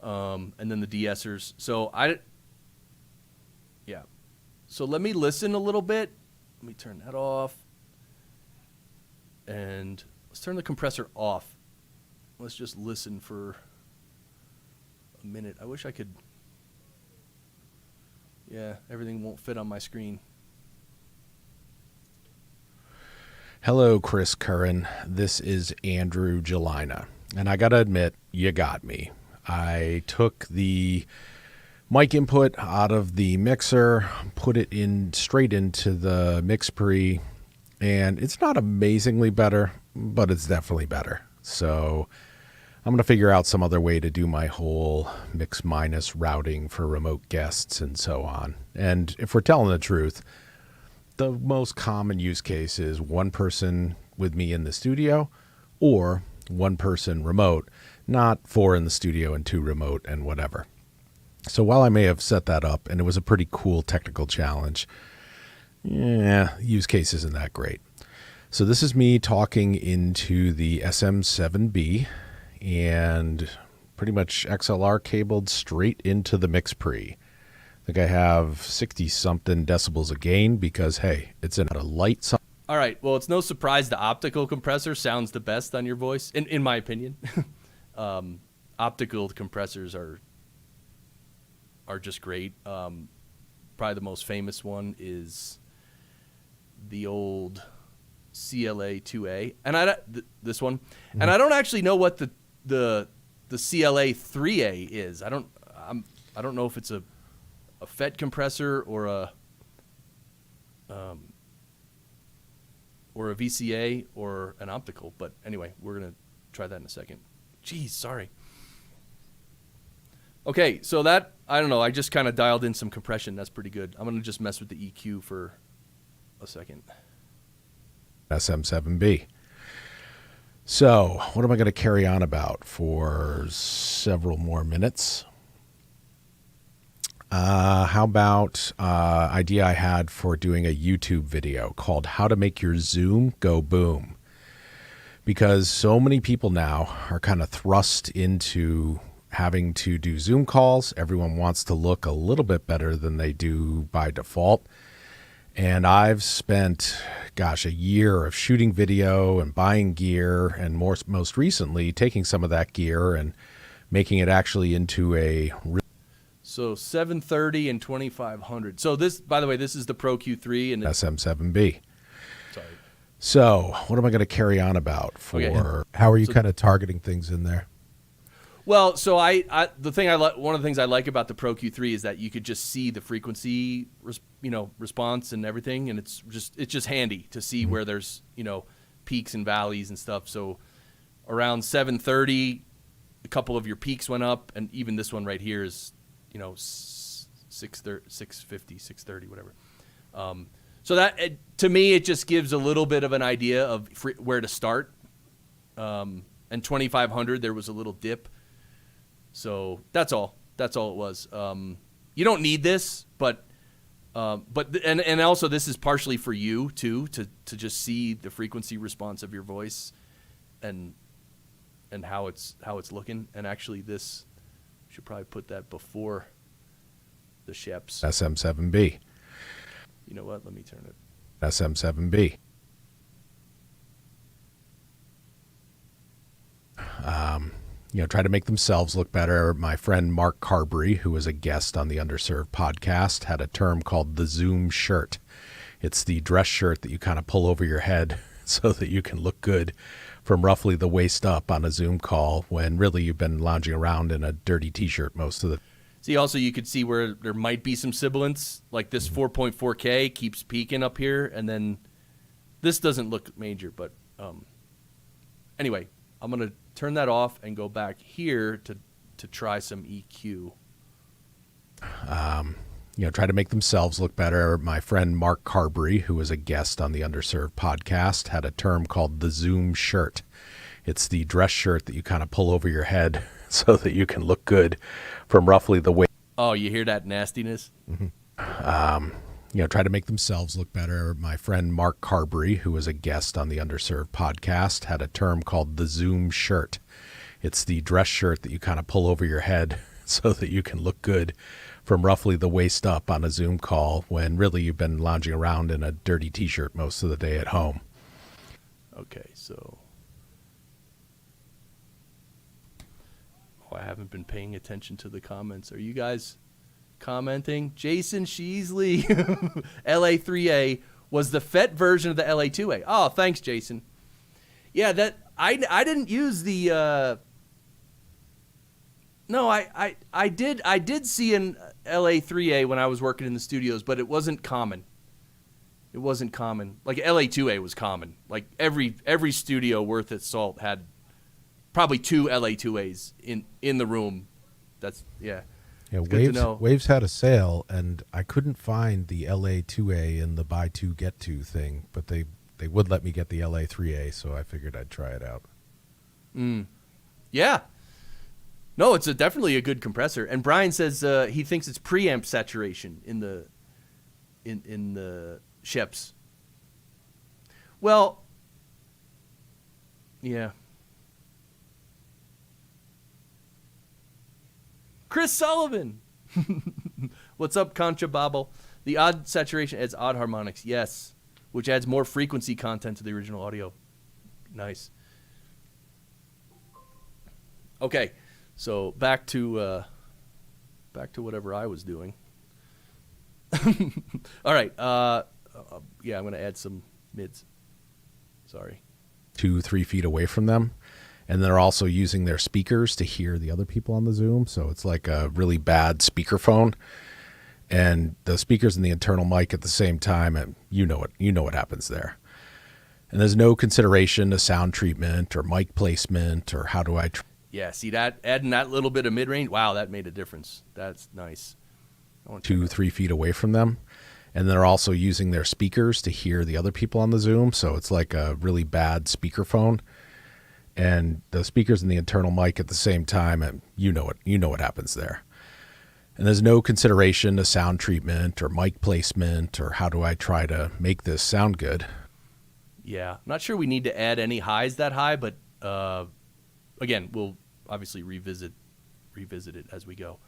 And then the de-essers. So, So let me listen a little bit. Let me turn that off. And let's turn the compressor off. Let's just listen for a minute. I wish I could. Yeah, everything won't fit on my screen. Hello, Chris Curran. This is Andrew Gelina. And I got to admit, you got me. I took the mic input out of the mixer, put it straight into the mix pre, and it's not amazingly better, but it's definitely better. So I'm going to figure out some other way to do my whole mix minus routing for remote guests and so on. And if we're telling the truth, the most common use case is one person with me in the studio or one person remote, not 4 in the studio and 2 remote and whatever. So while I may have set that up, and it was a pretty cool technical challenge, use case isn't that great. So this is me talking into the SM7B and pretty much XLR cabled straight into the mix pre. I think I have 60-something decibels of gain because, hey, it's in a light. All right. Well, it's no surprise the optical compressor sounds the best on your voice, in my opinion. Optical compressors are just great. Probably the most famous one is the old CLA 2A, and this one, and I don't actually know what the CLA 3A is. I don't know if it's a FET compressor or a VCA or an optical, but anyway, we're gonna try that in a second. Jeez, sorry. Okay, so that, I don't know, I just kind of dialed in some compression. That's pretty good. I'm gonna just mess with the EQ for a second. SM7B. So what am I going to carry on about for several more minutes? How about idea I had for doing a YouTube video called How to Make Your Zoom Go Boom? Because so many people now are kind of thrust into having to do Zoom calls. Everyone wants to look a little bit better than they do by default. And I've spent, a year of shooting video and buying gear, and most recently taking some of that gear and making it actually into a... So 730 and 2500. So this, by the way, this is the Pro Q3 and SM7B. Sorry. So what am I going to carry on about for... Okay. How are you kind of targeting things in there? Well, so one of the things I like about the Pro Q3 is that you could just see the frequency, response and everything, and it's just handy to see where there's peaks and valleys and stuff. So around 730, a couple of your peaks went up, and even this one right here is 650, 630, whatever. So that to me it just gives a little bit of an idea of where to start. And 2500, there was a little dip. So that's all it was. You don't need this, but also this is partially for you too, to just see the frequency response of your voice and how it's looking. And actually this should probably put that before the Scheps. SM7B. You know what? Let me turn it. SM7B. Try to make themselves look better. My friend Mark Carberry, who was a guest on the Underserved podcast, had a term called the Zoom shirt. It's the dress shirt that you kind of pull over your head so that you can look good from roughly the waist up on a Zoom call when really you've been lounging around in a dirty T-shirt most of the... See, also you could see where there might be some sibilance, like this 4.4K keeps peaking up here, and then this doesn't look major, but anyway, I'm going to turn that off and go back here to try some EQ. Try to make themselves look better. My friend Mark Carberry, who was a guest on the Underserved podcast, had a term called the Zoom shirt. It's the dress shirt that you kind of pull over your head so that you can look good from roughly the waist. Oh, you hear that nastiness? Mm-hmm. Try to make themselves look better. My friend Mark Carberry, who was a guest on the Underserved podcast, had a term called the Zoom shirt. It's the dress shirt that you kind of pull over your head so that you can look good from roughly the waist up on a Zoom call when really you've been lounging around in a dirty T-shirt most of the day at home. Okay, so... I haven't been paying attention to the comments. Are you guys commenting? Jason Sheasley, LA3A was the FET version of the LA2A. Oh, thanks, Jason. Yeah, that I didn't use the. No, I did see an LA3A when I was working in the studios, but it wasn't common. It wasn't common. Like LA2A was common. Like every studio worth its salt had probably two LA2As in the room. That's yeah. Yeah, it's good to know. Waves had a sale, and I couldn't find the LA2A in the buy two get two thing, but they would let me get the LA3A, so I figured I'd try it out. Yeah. No, it's definitely a good compressor. And Brian says he thinks it's preamp saturation in the Scheps. Well, yeah. Chris Sullivan. What's up, Concha Bobble? The odd saturation adds odd harmonics. Yes, which adds more frequency content to the original audio. Nice. Okay, so back to whatever I was doing. All right. Yeah, I'm going to add some mids. Sorry. 2-3 feet away from them. And they're also using their speakers to hear the other people on the Zoom. So it's like a really bad speakerphone. And the speakers and the internal mic at the same time, and you know what happens there. And there's no consideration to sound treatment or mic placement or how do I... Yeah, see that? Adding that little bit of mid-range, wow, that made a difference. That's nice. 2-3 feet away from them. And they're also using their speakers to hear the other people on the Zoom. So it's like a really bad speakerphone. And the speakers and the internal mic at the same time, and you know what happens there. And there's no consideration to sound treatment or mic placement or how do I try to make this sound good. Yeah, I'm not sure we need to add any highs that high, but again, we'll obviously revisit it as we go.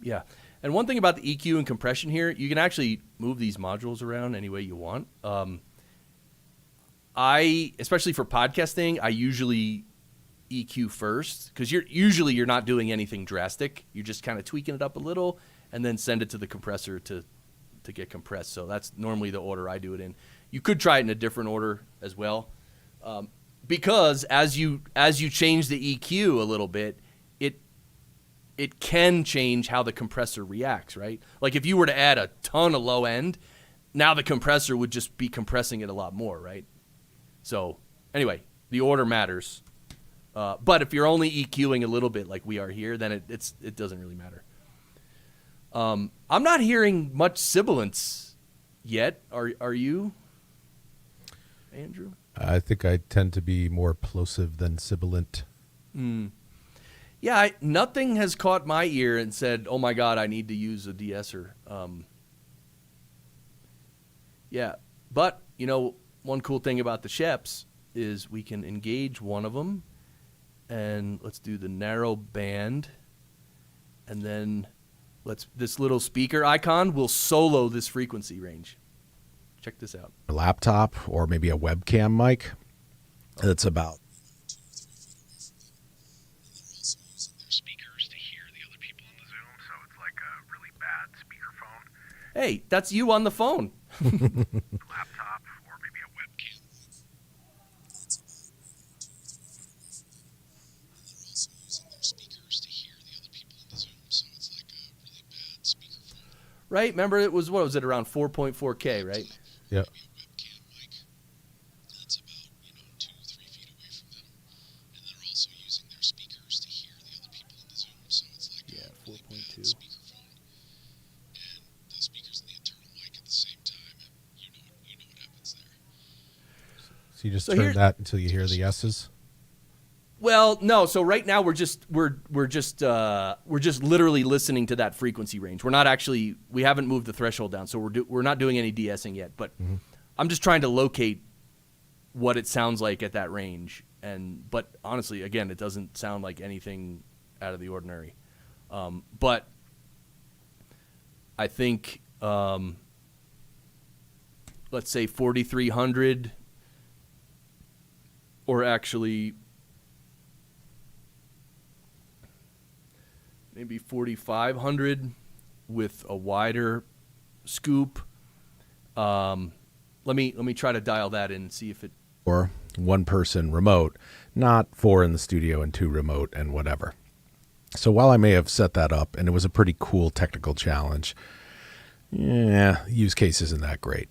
Yeah, and one thing about the EQ and compression here, you can actually move these modules around any way you want. Especially for podcasting, I usually EQ first because you're not doing anything drastic. You're just kind of tweaking it up a little and then send it to the compressor to get compressed. So that's normally the order I do it in. You could try it in a different order as well, because as you change the EQ a little bit, it can change how the compressor reacts, right? Like if you were to add a ton of low end, now the compressor would just be compressing it a lot more, right? So anyway, the order matters. But if you're only EQing a little bit like we are here, then it doesn't really matter. I'm not hearing much sibilance yet. Are you, Andrew? I think I tend to be more plosive than sibilant. Yeah, nothing has caught my ear and said, oh my God, I need to use a de-esser. Yeah, but, one cool thing about the Scheps is we can engage one of them, and let's do the narrow band, and then this little speaker icon will solo this frequency range. Check this out. A laptop or maybe a webcam mic. That's about. Speakers to hear the other people on the Zoom, so it's like a really bad speakerphone. Hey, that's you on the phone. Laptop or maybe a webcam. That's about 2-3 feet away from them. And they're also using their speakers to hear the other people on the Zoom, so it's like a really bad speakerphone. Right? Remember, what was it, around 4.4K, right? Yep. Webcam mic. That's about 2-3 feet away from them, and they're also using their speakers to hear the other people in the Zoom. So it's like a really bad speakerphone, and the speakers and the internal mic at the same time, and you know what happens there. So you just turn that until you hear the S's. Well, no. So right now we're just literally listening to that frequency range. We haven't moved the threshold down, so we're not doing any de-essing yet. But I'm just trying to locate what it sounds like at that range. But honestly, again, it doesn't sound like anything out of the ordinary. But I think let's say 4,300, or actually maybe 4,500 with a wider scoop. Let me try to dial that in and see if it. Or one person remote, not 4 in the studio and 2 remote and whatever. So while I may have set that up, and it was a pretty cool technical challenge, use case isn't that great.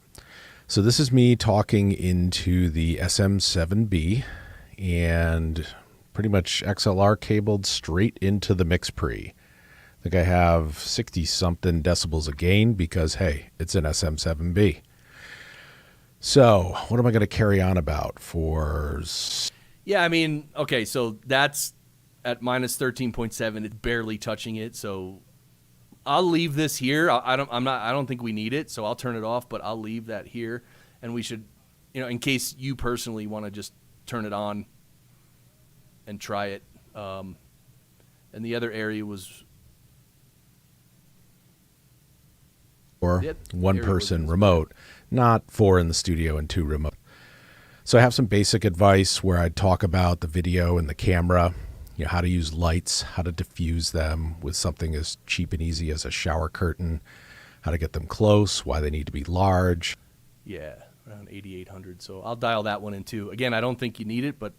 So this is me talking into the SM7B and pretty much XLR cabled straight into the mix pre. I think I have 60-something decibels of gain because, hey, it's an SM7B. So what am I going to carry on about for? Yeah, I mean, okay, so that's at minus 13.7. It's barely touching it, so I'll leave this here. I don't think we need it, so I'll turn it off, but I'll leave that here, and we should, in case you personally want to just turn it on and try it. And the other area was or one person remote, not 4 in the studio and 2 remote. So I have some basic advice where I talk about the video and the camera, how to use lights, how to diffuse them with something as cheap and easy as a shower curtain, how to get them close, why they need to be large. Yeah, around 8,800. So I'll dial that one in too. Again, I don't think you need it, but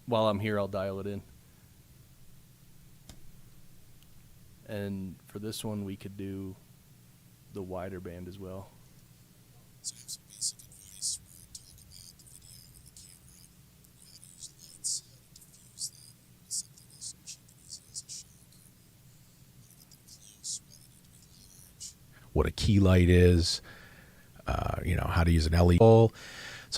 while I'm here, I'll dial it in. And for this one, we could do the wider band as well. So I have some basic advice where I talk about the video and the camera, how to use lights, how to diffuse them with something as cheap and easy as a shower curtain, how to get them close, why they need to be large. What a key light is, how to use an LED. So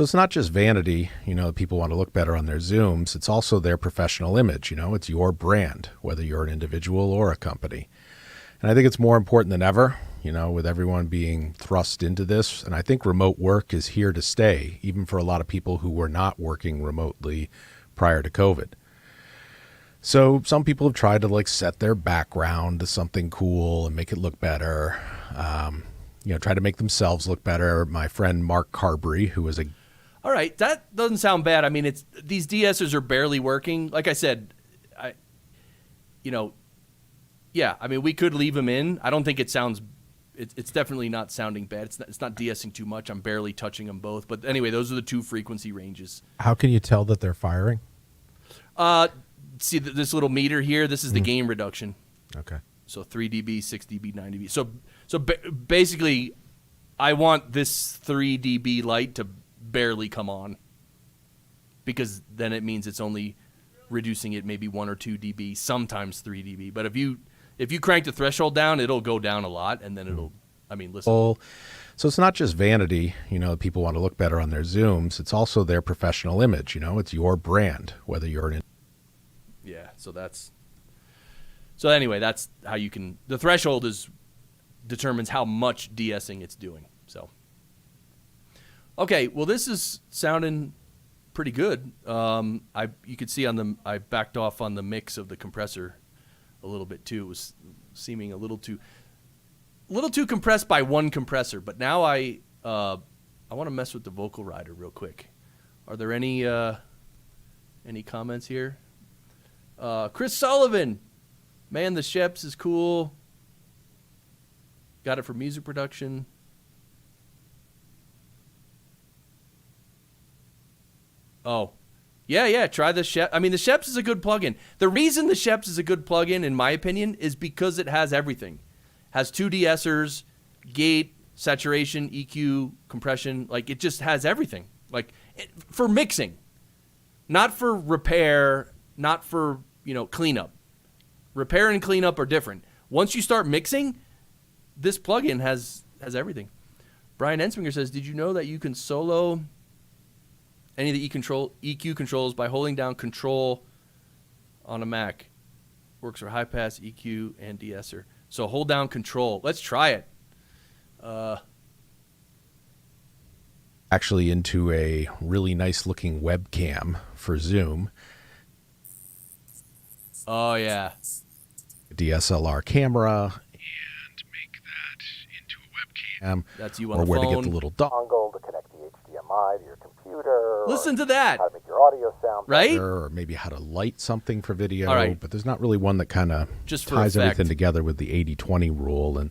it's not just vanity, people want to look better on their Zooms. It's also their professional image, it's your brand, whether you're an individual or a company. And I think it's more important than ever, with everyone being thrust into this. And I think remote work is here to stay, even for a lot of people who were not working remotely prior to COVID. So some people have tried to set their background to something cool and make it look better, try to make themselves look better. My friend Mark Carberry, who was All right, that doesn't sound bad. I mean, these DSers are barely working. Like I said, we could leave them in. I don't think it sounds. It's definitely not sounding bad. It's not de-essing too much. I'm barely touching them both. But anyway, those are the 2 frequency ranges. How can you tell that they're firing? See this little meter here. This is the gain reduction. Okay. So 3 dB, 6 dB, 9 dB. So basically, I want this 3 dB light to barely come on, because then it means it's only reducing it maybe 1 or 2 dB, sometimes 3 dB. But if you crank the threshold down, it'll go down a lot, and then listen. So it's not just vanity, people want to look better on their Zooms. It's also their professional image, it's your brand, whether you're an. Yeah, so anyway, that's how you can, the threshold determines how much de-essing it's doing. So, okay, well, this is sounding pretty good. You could see I backed off on the mix of the compressor a little bit too. It was seeming a little too compressed by one compressor. But now I want to mess with the vocal rider real quick. Are there any comments here? Chris Sullivan, man, the Scheps is cool. Got it for music production. Oh, yeah. Try the Scheps. I mean, the Scheps is a good plugin. The reason the Scheps is a good plugin, in my opinion, is because it has everything. Has 2 de-essers, gate, saturation, EQ, compression. It just has everything. For mixing, not for repair, not for cleanup. Repair and cleanup are different. Once you start mixing, this plugin has everything. Brian Ensminger says, "Did you know that you can solo any of the EQ controls by holding down Control on a Mac? Works for high pass, EQ, and de-esser. So hold down Control. Let's try it." Actually into a really nice looking webcam for Zoom. Oh, yeah. DSLR camera. And make that into a webcam. That's you on or the where phone. to get the little dongle to connect the HDMI to your computer. Listen to that. How to make your audio sound right? better, or maybe how to light something for video. All right. But there's not really one that kind of Just for ties effect. everything together with the 80-20 rule. And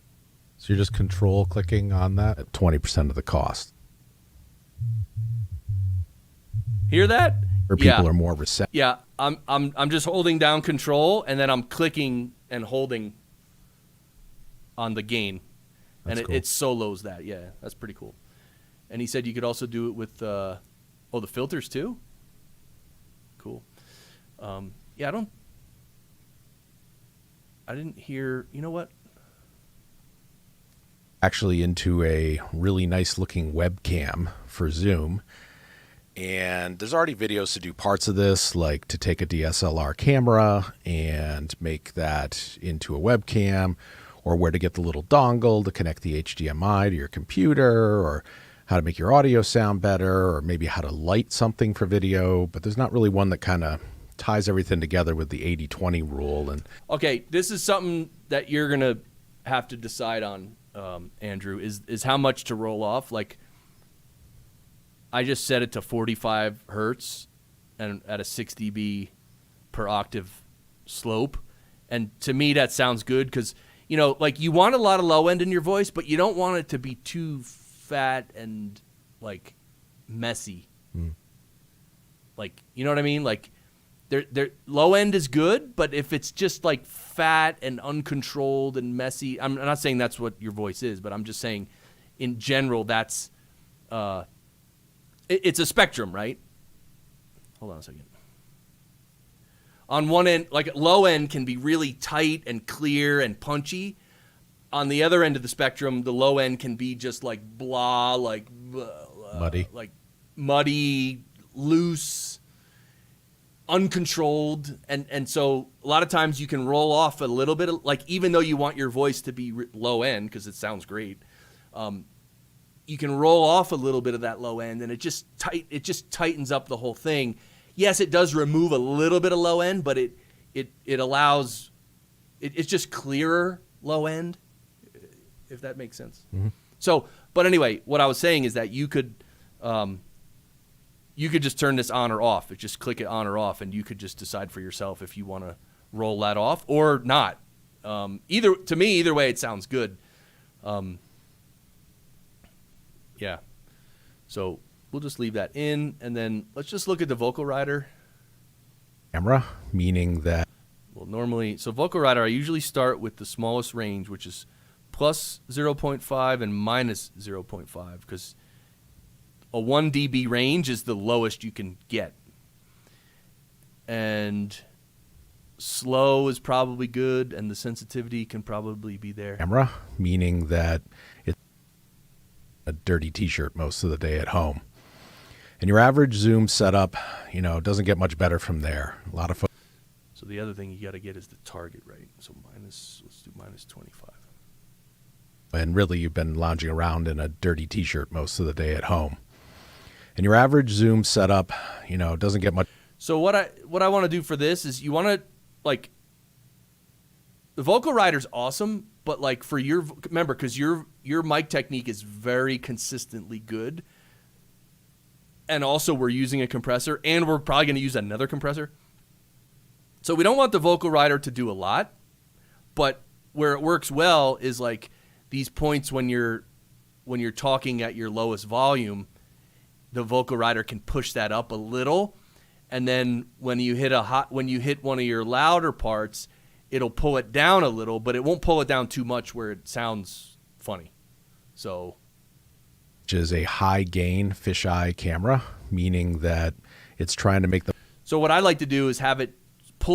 so you're just control clicking on that at 20% of the cost. Hear that? Or people are more receptive. Yeah, I'm just holding down Control, and then I'm clicking and holding on the gain, and That's cool. it solos that. Yeah, that's pretty cool. And he said you could also do it with the filters too. Cool. Yeah, I didn't hear. You know what? Actually into a really nice looking webcam for Zoom. And there's already videos to do parts of this, like to take a DSLR camera and make that into a webcam, or where to get the little dongle to connect the HDMI to your computer, or how to make your audio sound better, or maybe how to light something for video. But there's not really one that kind of ties everything together with the 80-20 rule. And Okay, this is something that you're going to have to decide on, Andrew, is how much to roll off. Like, I just set it to 45 hertz and at a 6 dB per octave slope. And to me, that sounds good because, you know, like you want a lot of low end in your voice, but you don't want it to be too fat and like messy. Like, you know what I mean? Like, low end is good, but if it's just like fat and uncontrolled and messy, I'm not saying that's what your voice is, but I'm just saying in general, that's, it's a spectrum, right? Hold on a second. On one end, like low end can be really tight and clear and punchy. On the other end of the spectrum, the low end can be just like blah, like muddy. Like muddy, loose, uncontrolled, and so a lot of times you can roll off a little bit of, like, even though you want your voice to be low end because it sounds great, you can roll off a little bit of that low end, and it just tightens up the whole thing. Yes, it does remove a little bit of low end, but it allows it's just clearer low end, if that makes sense. Mm-hmm. So, but anyway, what I was saying is that you could just turn this on or off. It just click it on or off, and you could just decide for yourself if you want to roll that off or not. Either way, it sounds good. Yeah. So we'll just leave that in, and then let's just look at the vocal rider. Camera, meaning that. Well, normally, so vocal rider, I usually start with the smallest range, which is plus 0.5 and minus 0.5, because a 1 dB range is the lowest you can get. And slow is probably good, and the sensitivity can probably be there. Camera, meaning that it's a dirty t-shirt most of the day at home. And your average Zoom setup, doesn't get much better from there. A lot of folks. So the other thing you got to get is the target, right? So let's do minus 25. And really, you've been lounging around in a dirty t-shirt most of the day at home. And your average Zoom setup, doesn't get much. So what I want to do for this is you want to, like, the vocal rider's awesome, but like remember, because your mic technique is very consistently good, and also we're using a compressor, and we're probably going to use another compressor. So we don't want the vocal rider to do a lot, but where it works well is like these points when you're talking at your lowest volume, the vocal rider can push that up a little, and then when you hit one of your louder parts, it'll pull it down a little, but it won't pull it down too much where it sounds funny. So, which is a high gain fisheye camera, meaning that it's trying to make the. So what I like to do is have it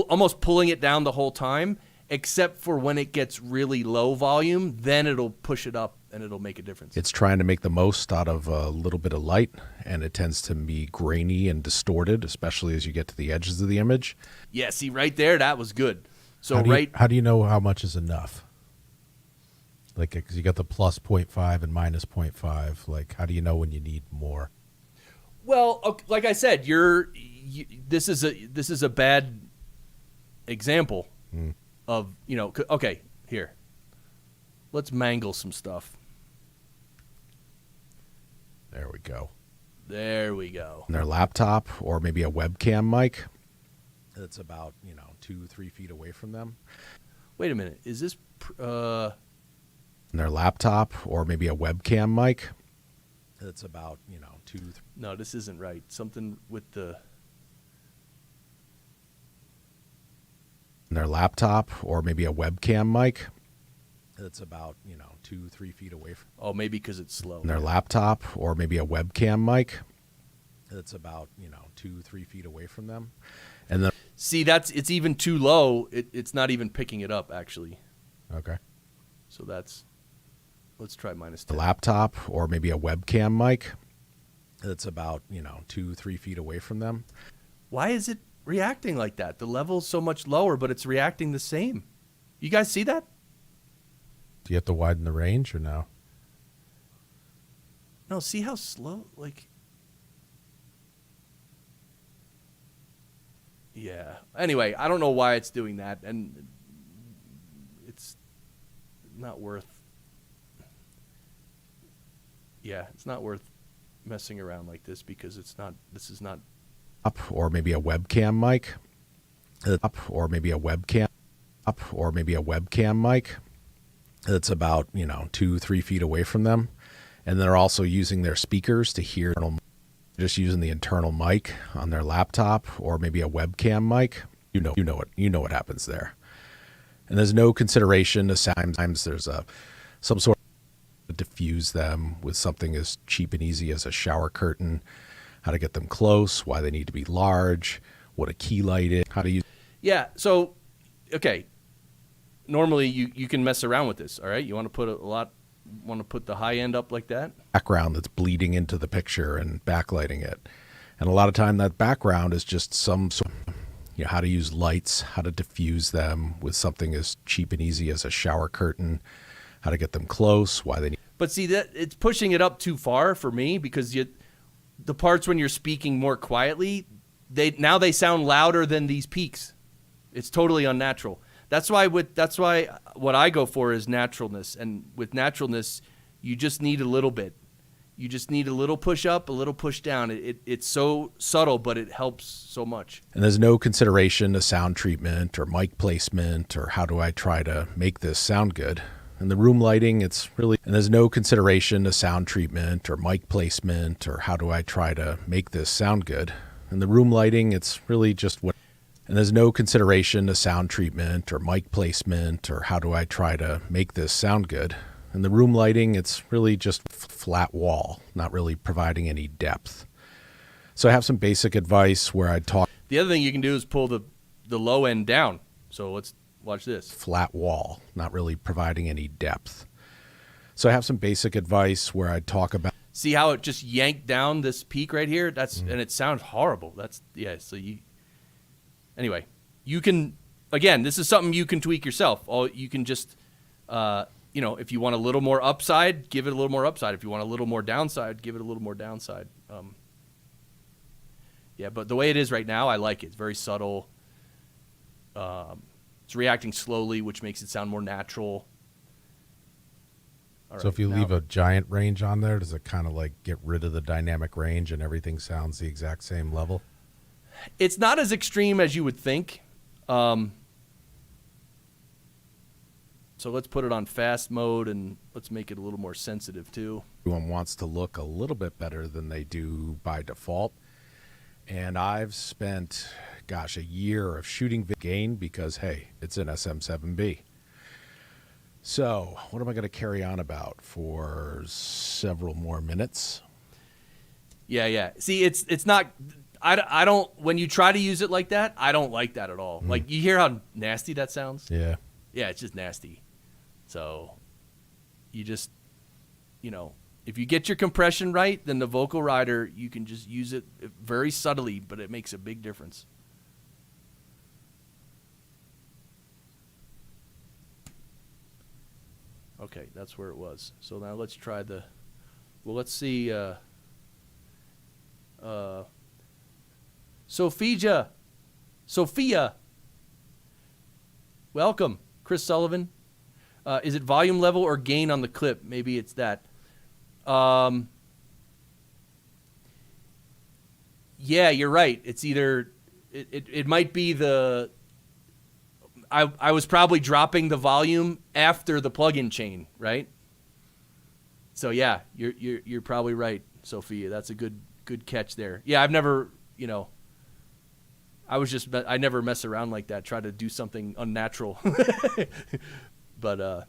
almost pulling it down the whole time, except for when it gets really low volume, then it'll push it up and it'll make a difference. It's trying to make the most out of a little bit of light, and it tends to be grainy and distorted, especially as you get to the edges of the image. Yeah, see right there, that was good. So how do you know how much is enough? Like, because you got the plus 0.5 and minus 0.5. Like, how do you know when you need more? Well, okay, like I said, this is a bad example of, okay, here. Let's mangle some stuff. There we go. And their laptop or maybe a webcam mic that's about, 2-3 feet away from them. Wait a minute. Is this And their laptop or maybe a webcam mic that's about, 2-3. No, this isn't right. Something with the. And their laptop or maybe a webcam mic that's about, 2-3 feet away from. Oh, maybe because it's slow. And their laptop or maybe a webcam mic that's about, 2-3 feet away from them. And then. See, it's even too low. It's not even picking it up, actually. Okay. So let's try minus 10. The laptop or maybe a webcam mic that's about, 2-3 feet away from them. Why is it reacting like that? The level's so much lower, but it's reacting the same. You guys see that? Do you have to widen the range or no? No, see how slow, yeah. Anyway, I don't know why it's doing that, and it's not worth, it's not worth messing around like this because this is not. Up, or maybe a webcam mic. Or maybe a webcam mic that's about 2-3 feet away from them, and they're also using their speakers to hear, just using the internal mic on their laptop, or maybe a webcam mic. You know what happens there. And there's no consideration to sometimes there's some sort of diffuse them with something as cheap and easy as a shower curtain, how to get them close, why they need to be large, what a key light is, how to use. Yeah, so, okay. Normally you can mess around with this, all right? You want to put the high end up like that? Background that's bleeding into the picture and backlighting it. And a lot of time that background is just some sort of, how to use lights, how to diffuse them with something as cheap and easy as a shower curtain, how to get them close, why they need. But see, that it's pushing it up too far for me because the parts when you're speaking more quietly, they sound louder than these peaks. It's totally unnatural. That's why what I go for is naturalness, and with naturalness, you just need a little bit. You just need a little push up, a little push down. It's so subtle, but it helps so much. And there's no consideration to sound treatment or mic placement or how do I try to make this sound good. And the room lighting, and there's no consideration to sound treatment or mic placement or how do I try to make this sound good. And the room lighting, it's really just what. And there's no consideration to sound treatment or mic placement or how do I try to make this sound good. And the room lighting, it's really just flat wall, not really providing any depth. So I have some basic advice where I talk. The other thing you can do is pull the low end down. So let's watch this. Flat wall, not really providing any depth. So I have some basic advice where I talk about. See how it just yanked down this peak right here? And it sounds horrible. Anyway, you can, again, this is something you can tweak yourself. You can just, if you want a little more upside, give it a little more upside. If you want a little more downside, give it a little more downside. But the way it is right now, I like it. It's very subtle. It's reacting slowly, which makes it sound more natural. So if you leave a giant range on there, does it kind of like get rid of the dynamic range and everything sounds the exact same level? It's not as extreme as you would think. So let's put it on fast mode and let's make it a little more sensitive too. Everyone wants to look a little bit better than they do by default. And I've spent, a year of shooting gain because, hey, it's an SM7B. So what am I going to carry on about for several more minutes? Yeah. See, it's not... I don't, when you try to use it like that, I don't like that at all. Like, you hear how nasty that sounds? Yeah. Yeah, it's just nasty. So, you just, if you get your compression right, then the vocal rider, you can just use it very subtly, but it makes a big difference. Okay, that's where it was. So now let's try let's see, Sophia, welcome. Chris Sullivan. Is it volume level or gain on the clip? Maybe it's that. Yeah, you're right. It's either, it might be I was probably dropping the volume after the plug-in chain, right? So yeah, you're probably right, Sophia. That's a good catch there. Yeah, I've never, I never mess around like that, try to do something unnatural. But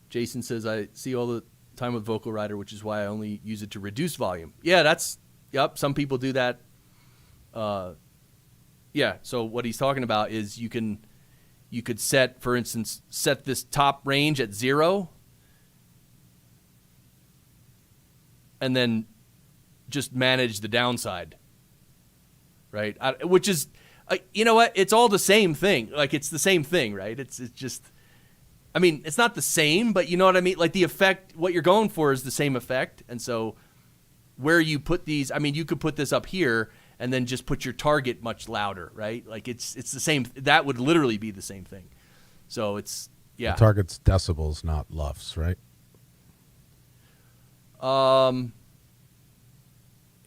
Jason says, I see all the time with Vocal Rider, which is why I only use it to reduce volume. Yeah, some people do that. Yeah, so what he's talking about is you could set, for instance, this top range at 0. and then just manage the downside, right? Which is, you know what? It's all the same thing. Like, it's the same thing, right? It's just, I mean, it's not the same, but you know what I mean? Like, the effect, what you're going for is the same effect. And so where you put these, I mean, you could put this up here and then just put your target much louder, right? Like, it's the same. That would literally be the same thing. So it's, yeah. The target's decibels, not lufs, right?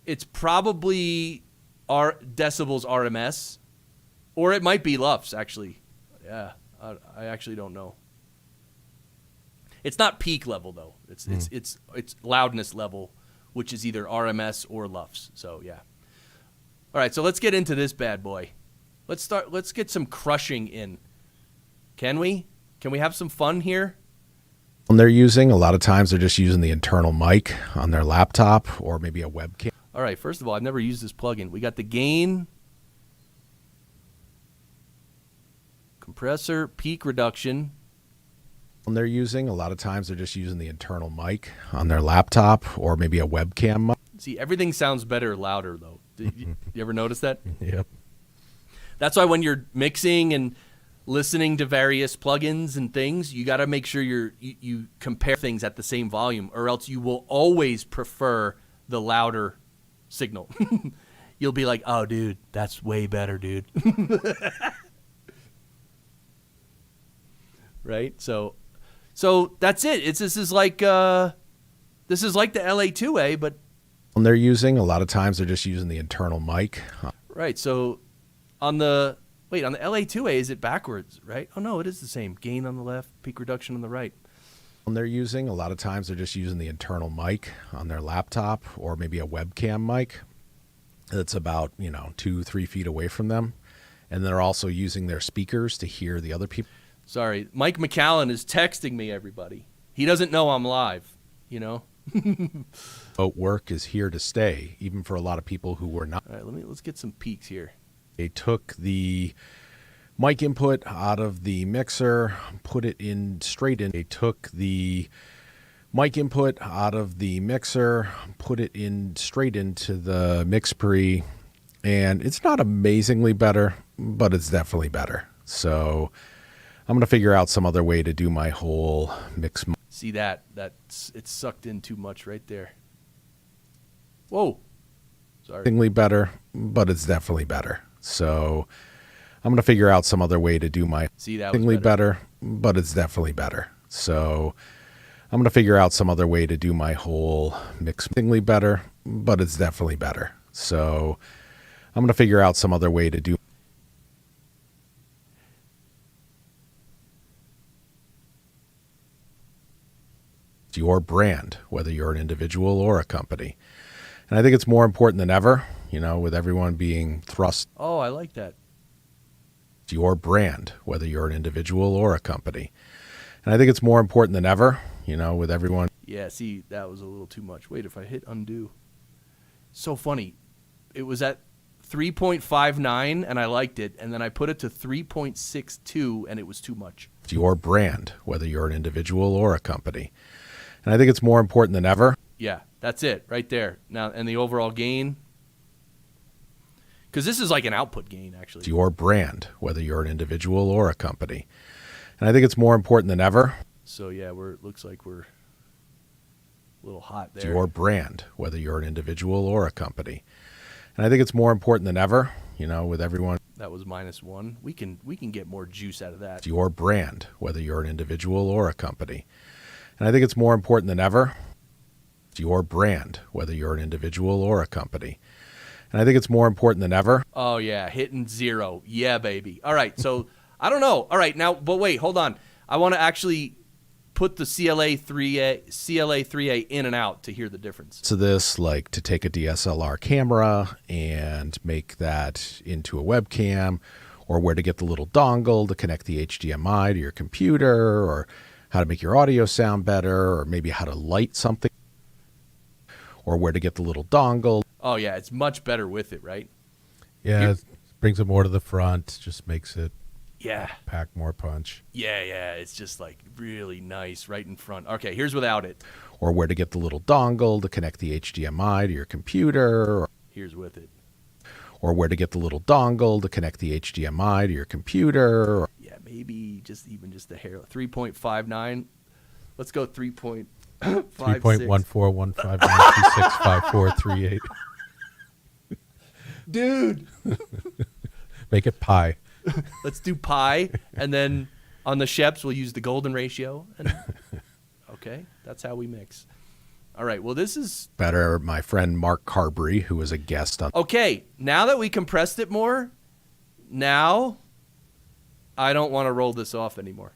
It's probably decibels RMS, or it might be lufs, actually. Yeah, I actually don't know. It's not peak level though. It's loudness level, which is either RMS or lufs. So yeah. All right, so let's get into this bad boy. Let's get some crushing in. Can we? Can we have some fun here? They're using, a lot of times they're just using the internal mic on their laptop or maybe a webcam. All right, first of all, I've never used this plugin. We got the gain, compressor, peak reduction. They're using, a lot of times they're just using the internal mic on their laptop or maybe a webcam mic. See, everything sounds better louder, though. You ever notice that? Yep. That's why when you're mixing and listening to various plugins and things, you got to make sure you compare things at the same volume, or else you will always prefer the louder signal. You'll be like, oh, dude, that's way better, dude. Right? So that's it. This is like the LA2A, but They're using, a lot of times they're just using the internal mic. right. So on the LA2A, is it backwards, right? Oh no, it is the same. Gain on the left, peak reduction on the right. They're using, a lot of times they're just using the internal mic on their laptop or maybe a webcam mic that's about 2-3 feet away from them, and they're also using their speakers to hear the other people. Sorry, Mike McCallan is texting me, everybody. He doesn't know I'm live, Remote work is here to stay, even for a lot of people who were not. All right, let's get some peaks here. They took the mic input out of the mixer, put it in straight in. They took the mic input out of the mixer, put it in straight into the mix pre, and it's not amazingly better, but it's definitely better. So I'm going to figure out some other way to do my whole mix. See that's it's sucked in too much right there. Whoa. Sorry. Amazingly better, but it's definitely better. So I'm going to figure out some other way to do my better, but it's definitely better. So I'm going to figure out some other way to do my whole mix. Better, but it's definitely better. So I'm going to figure out some other way to do. Your brand, whether you're an individual or a company. And I think it's more important than ever, with everyone being thrust. Oh, I like that. Your brand, whether you're an individual or a company. And I think it's more important than ever, with everyone. Yeah, see, that was a little too much. Wait, if I hit undo. So funny. It was at 3.59 and I liked it, and then I put it to 3.62 and it was too much. Your brand, whether you're an individual or a company. And I think it's more important than ever. Yeah, that's it right there. Now, and the overall gain, because this is like an output gain, actually. Your brand, whether you're an individual or a company. And I think it's more important than ever. So yeah, it looks like we're a little hot there. Your brand, whether you're an individual or a company. And I think it's more important than ever, with everyone. That was -1. We can get more juice out of that. Your brand, whether you're an individual or a company. And I think it's more important than ever. Your brand, whether you're an individual or a company. And I think it's more important than ever. Oh yeah, hitting 0. Yeah, baby. All right, so I don't know. All right, now, but wait, hold on. I want to actually put the CLA3A in and out to hear the difference. So this, like to take a DSLR camera and make that into a webcam, or where to get the little dongle to connect the HDMI to your computer, or how to make your audio sound better, or maybe how to light something, or where to get the little dongle. Oh yeah, it's much better with it, right? Yeah, it brings it more to the front, just makes it Yeah. Pack more punch. Yeah. It's just like really nice right in front. Okay, here's without it. Or where to get the little dongle to connect the HDMI to your computer. Here's with it. Or where to get the little dongle to connect the HDMI to your computer. Yeah, maybe just the hair. 3.59. Let's go 3.56. 3.14159265438. Dude. Make it pi. Let's do pi, and then on the Scheps we'll use the golden ratio. And, okay, that's how we mix. All right, well, this is... Better, my friend Mark Carberry, who was a guest on... Okay, now that we compressed it more, now I don't want to roll this off anymore.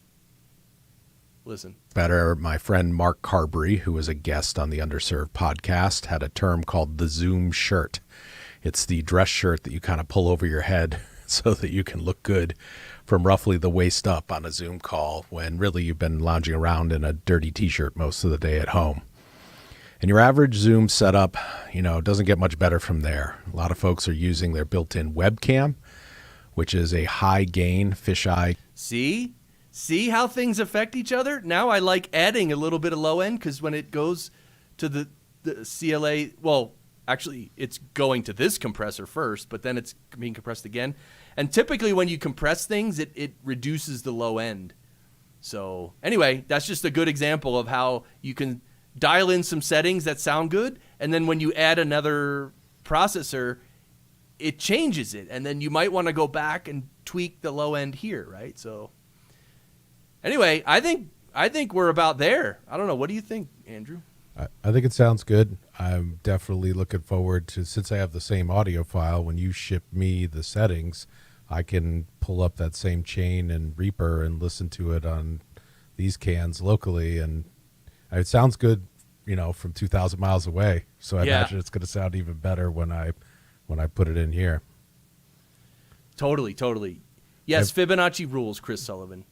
Listen. Better, my friend Mark Carberry, who was a guest on the Underserved podcast, had a term called the Zoom shirt. It's the dress shirt that you kind of pull over your head so that you can look good from roughly the waist up on a Zoom call when really you've been lounging around in a dirty T-shirt most of the day at home. And your average Zoom setup, doesn't get much better from there. A lot of folks are using their built-in webcam, which is a high-gain fisheye. See how things affect each other? Now I like adding a little bit of low end because when it goes to the CLA, well, actually it's going to this compressor first, but then it's being compressed again. And typically when you compress things, it reduces the low end. So anyway, that's just a good example of how you can dial in some settings that sound good, and then when you add another processor, it changes it, and then you might want to go back and tweak the low end here, right? So anyway, I think we're about there. I don't know. What do you think, Andrew? I think it sounds good. I'm definitely looking forward to, since I have the same audio file, when you ship me the settings, I can pull up that same chain and Reaper and listen to it on these cans locally, and it sounds good, from 2,000 miles away. So I imagine it's going to sound even better when I put it in here. Totally. Yes, Fibonacci rules, Chris Sullivan.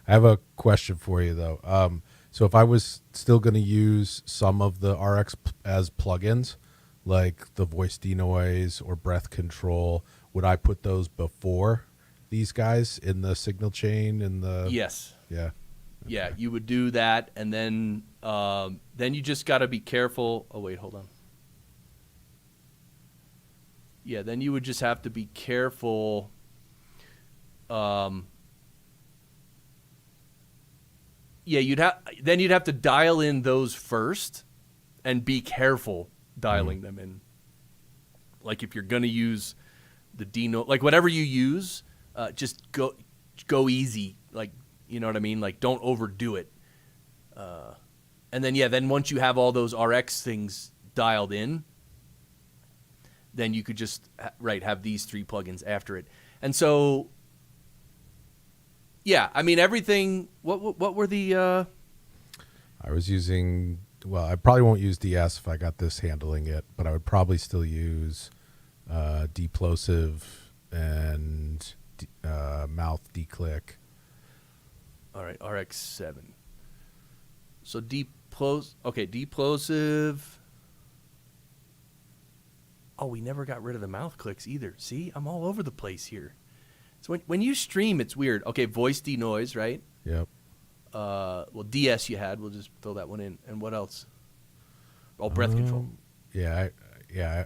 I have a question for you, though. So if I was still going to use some of the RX as plugins, like the voice denoise or breath control, would I put those before these guys in the signal chain? Yes. Yeah. Yeah, you would do that, and then you just got to be careful. Oh, wait, hold on. Yeah, then you would just have to be careful. You'd have to dial in those first and be careful dialing them in. Like if you're going to use the Denoise, like whatever you use, just go easy, like, you know what I mean? Like, don't overdo it. And then once you have all those RX things dialed in, then you could just, have these 3 plugins after it. And so, everything, what were the... I was using, I probably won't use DS if I got this handling it, but I would probably still use Plosive and mouth declick. All right, Rx7. So Plosive. Oh, we never got rid of the mouth clicks either. See, I'm all over the place here. So when you stream, it's weird. Okay, voice denoise, right? Yep. DS you had. We'll just throw that one in. And what else? Oh, breath control. Yeah,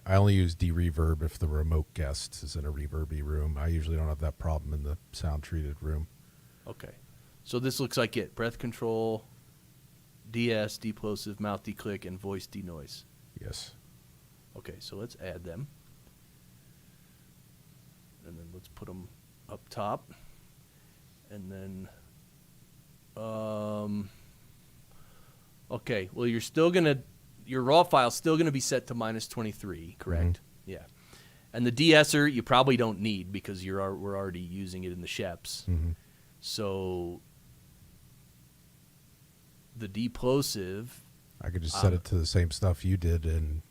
I only use de-reverb if the remote guest is in a reverby room. I usually don't have that problem in the sound-treated room. Okay. So this looks like it. Breath control, DS, Plosive, mouth declick, and voice denoise. Yes. Okay, so let's add them. And then let's put them up top. And then, okay, well, your raw file's still going to be set to -23, correct? Mm-hmm. Yeah. And the de-esser you probably don't need because we're already using it in the Scheps. Mm-hmm. So the Plosive, I could just set it to the same stuff you did in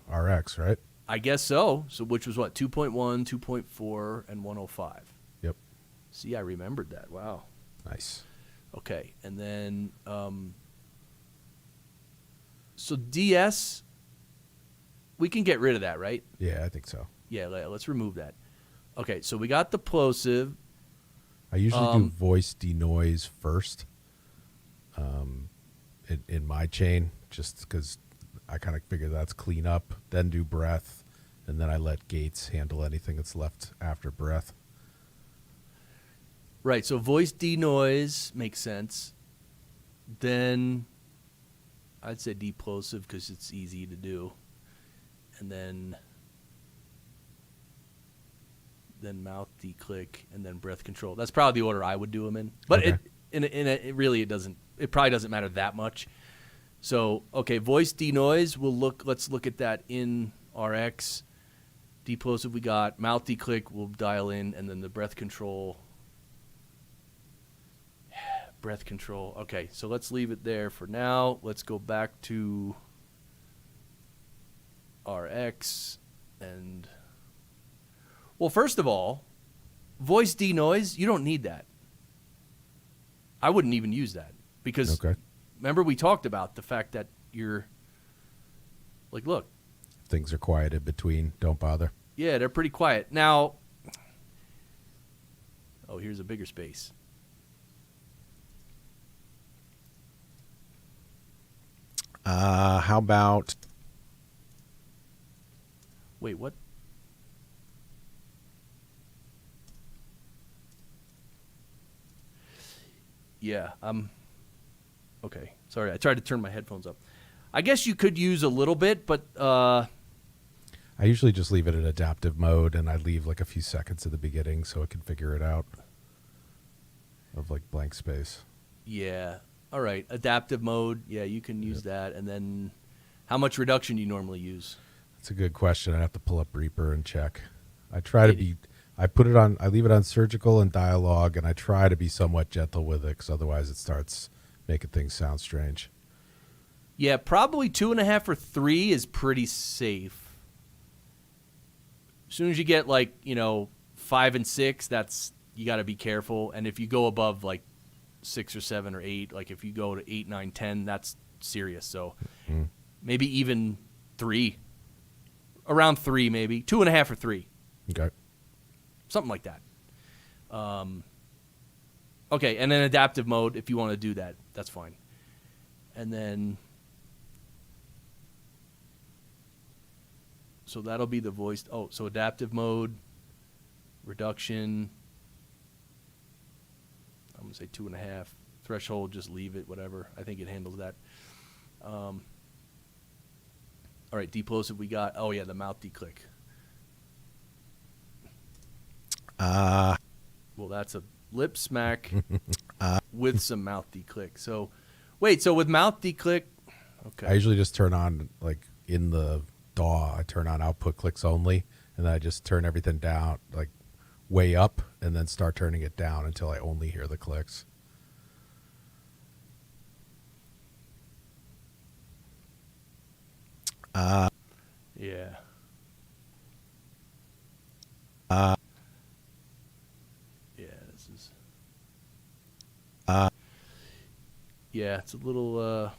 RX, right? I guess so. So which was what, 2.1, 2.4, and 105. Yep. See, I remembered that. Wow. Nice. Okay, and then so DS, we can get rid of that, right? Yeah, I think so. Yeah, let's remove that. Okay, so we got the Plosive. I usually do voice denoise first in my chain, just because I kind of figure that's clean up, then do breath, and then I let gates handle anything that's left after breath. Right, so voice denoise makes sense. Then I'd say deplosive because it's easy to do. And then mouth declick, and then breath control. That's probably the order I would do them in. But Okay. it probably doesn't matter that much. So, okay, voice denoise, let's look at that in RX. Deplosive we got, mouth declick we'll dial in, and then the breath control. Breath control. Okay, so let's leave it there for now. Let's go back to RX and well, first of all, voice denoise, you don't need that. I wouldn't even use that because remember we talked about the fact that you're like, look, Things are quiet in between. Don't bother. yeah, they're pretty quiet. Now, oh, here's a bigger space. How about Wait, what? Yeah, okay. Sorry, I tried to turn my headphones up. I guess you could use a little bit, but I usually just leave it in adaptive mode, and I leave like a few seconds at the beginning so it can figure it out of like blank space. yeah. All right, adaptive mode. Yeah, you can use that. And then how much reduction do you normally use? That's a good question. I have to pull up Reaper and check. I try to be. I leave it on surgical and dialogue, and I try to be somewhat gentle with it, because otherwise it starts making things sound strange. Yeah, probably 2.5 or 3 is pretty safe. As soon as you get 5 and 6, you got to be careful. And if you go above 6 or 7 or 8, like if you go to 8, 9, 10, that's serious. So maybe even 3, around 3, maybe 2.5 or 3. Okay. Something like that. Okay, and then adaptive mode, if you want to do that, that's fine. And then, so that'll be the voice. Oh, so adaptive mode, reduction. I'm going to say 2.5. Threshold, just leave it, whatever. I think it handles that. All right, deplosive we got. Oh, yeah, the mouth declick. Well, that's a lip smack with some mouth declick. So, wait, so with mouth declick, okay. I usually just turn on, in the DAW, I turn on output clicks only, and then I just turn everything down, way up, and then start turning it down until I only hear the clicks. Yeah. Yeah, this is. Yeah, it's a little.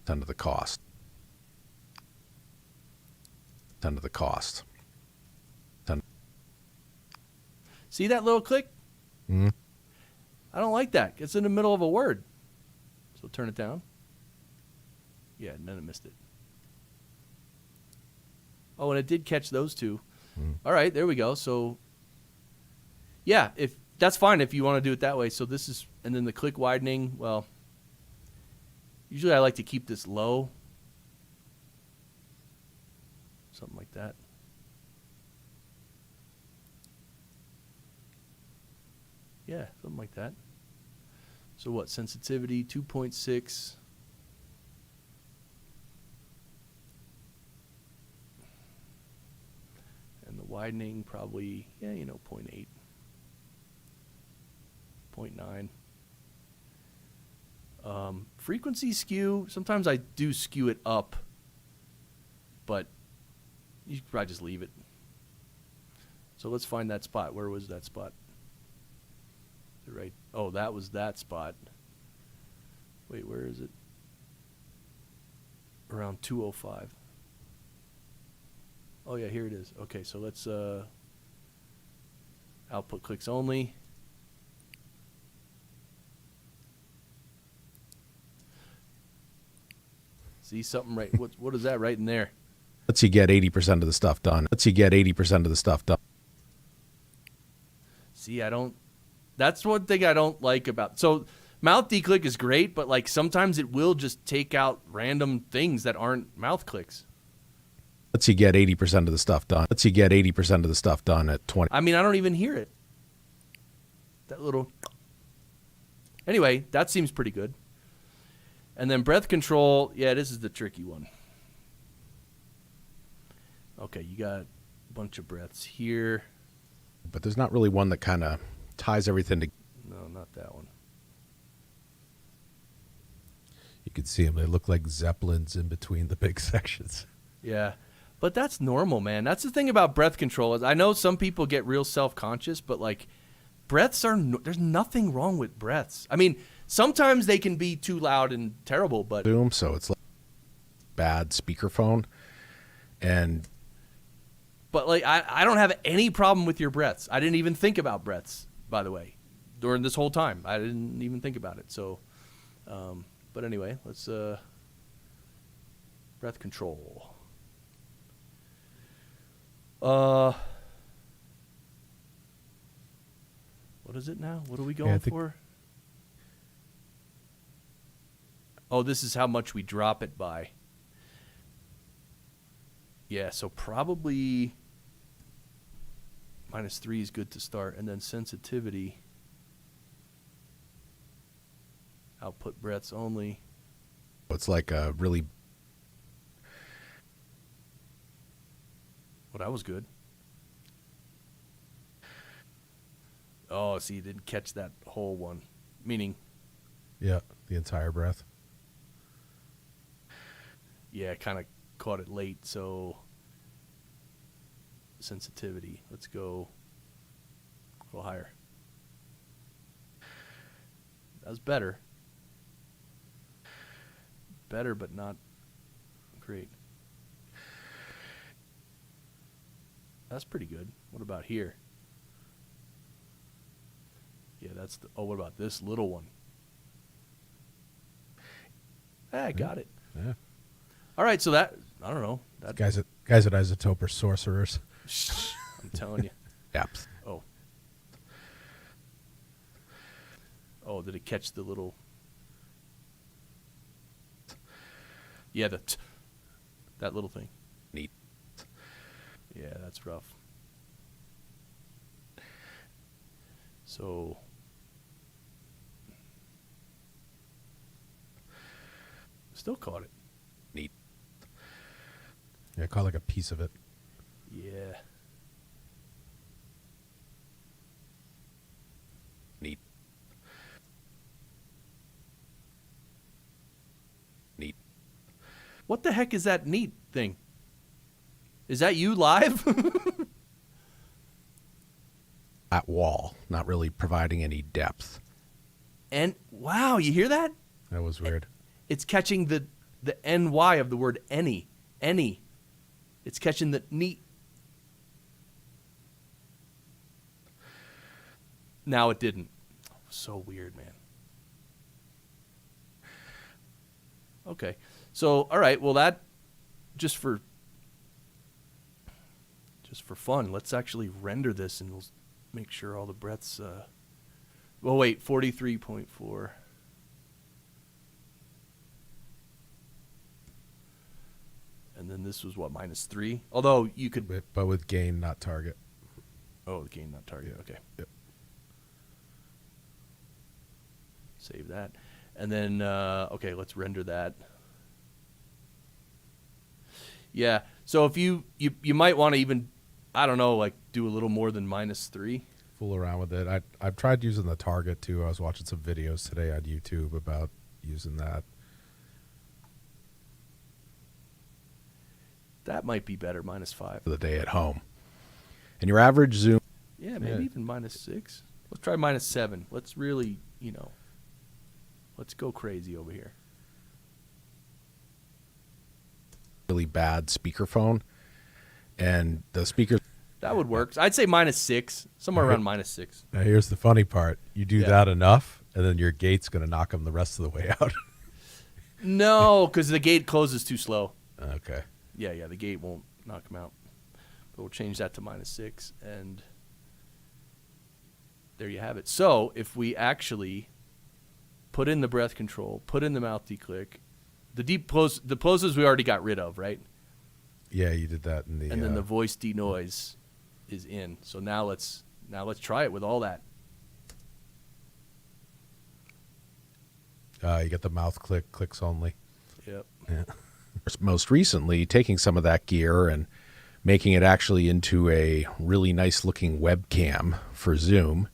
Under the cost. Under the cost. See that little click? Mhm. I don't like that. It's in the middle of a word. So turn it down. Yeah, and then it missed it. Oh, and it did catch those two. All right, there we go. So, yeah, if that's fine if you want to do it that way. So this is, and then the click widening, well, usually I like to keep this low. Something like that. Yeah, something like that. So what, sensitivity, 2.6. And the widening probably, 0.8. 0.9. Frequency skew, sometimes I do skew it up, but you could probably just leave it. So let's find that spot. Where was that spot? Right. Oh, that was that spot. Wait, where is it? Around 205. Oh yeah, here it is. Okay, so let's output clicks only. See something right? What is that right in there? Lets you get 80% of the stuff done. Lets you get 80% of the stuff done. See, I don't. That's one thing I don't like about. So mouth declick is great, but like sometimes it will just take out random things that aren't mouth clicks. Lets you get 80% of the stuff done. Lets you get 80% of the stuff done at 20. I mean, I don't even hear it. That little. Anyway, that seems pretty good. And then breath control. Yeah, this is the tricky one. Okay, you got a bunch of breaths here. But there's not really one that kind of ties everything together. No, not that one. You can see them. They look like zeppelins in between the big sections. Yeah. But that's normal, man. That's the thing about breath control. Is I know some people get real self-conscious, but like breaths are there's nothing wrong with breaths. I mean, sometimes they can be too loud and terrible, but So it's like bad speakerphone. But like I don't have any problem with your breaths. I didn't even think about breaths, by the way, during this whole time. I didn't even think about it. So but anyway, let's breath control. What is it now? What are we going for? Oh, this is how much we drop it by. Yeah, so probably -3 is good to start. And then sensitivity. Output breaths only. It's like a really... Well, that was good. Oh, see, you didn't catch that whole one. Meaning? Yeah, the entire breath. Yeah, kind of caught it late, so sensitivity. Let's go a little higher. That was better. Better, but not great. That's pretty good. What about here? Yeah, that's the... Oh, what about this little one? I got it. Yeah. All right, so that... I don't know. That, Guys at Izotope are sorcerers. I'm telling you. Yeah. Oh. Oh, did it catch the little... Yeah, that little thing. Neat. Yeah, that's rough. So... Still caught it. Neat. Yeah, I caught like a piece of it. Yeah. Neat. Neat. What the heck is that neat thing? Is that you live? At wall, not really providing any depth. And wow, you hear that? That was weird. It's catching the NY of the word any. Any. It's catching the neat. Now it didn't. So weird, man. Okay. So, all right. Well, that just for fun, let's actually render this and we'll make sure all the breaths. Well, wait, 43.4. And then this was what, -3? Although you could... But with gain, not target. Oh, the gain, not target. Okay. Yep. Save that. And then, okay, let's render that. Yeah. So if you might want to even, I don't know, like do a little more than -3. Fool around with it. I've tried using the target too. I was watching some videos today on YouTube about using that. That might be better, -5. For the day at home. And your average zoom. Yeah, maybe even -6. Let's try -7. Let's really, Let's go crazy over here. Really bad speakerphone, and the speakers. That would work. I'd say -6, somewhere around -6. Now here's the funny part: you do that enough, and then your gate's going to knock them the rest of the way out. No, because the gate closes too slow. Okay. Yeah, the gate won't knock them out. But we'll change that to -6, and there you have it. So if we actually put in the breath control, put in the mouth declick, the plosives we already got rid of, right? Yeah, you did that in the. And then the voice denoise is in. So now let's try it with all that. You get the mouth clicks only. Yep. Yeah. Most recently, taking some of that gear and making it actually into a really nice looking webcam for Zoom.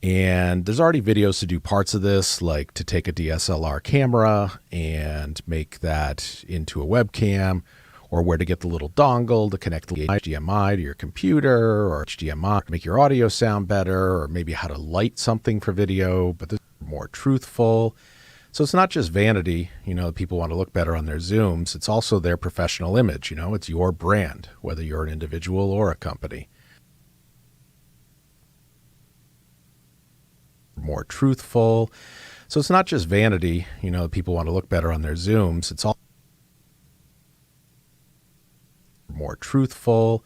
And there's already videos to do parts of this, like to take a DSLR camera and make that into a webcam, or where to get the little dongle to connect the HDMI to your computer, or HDMI to make your audio sound better, or maybe how to light something for video, but this is more truthful. So it's not just vanity, people want to look better on their Zooms. It's also their professional image, it's your brand, whether you're an individual or a company. More truthful. So it's not just vanity, people want to look better on their Zooms. It's all more truthful.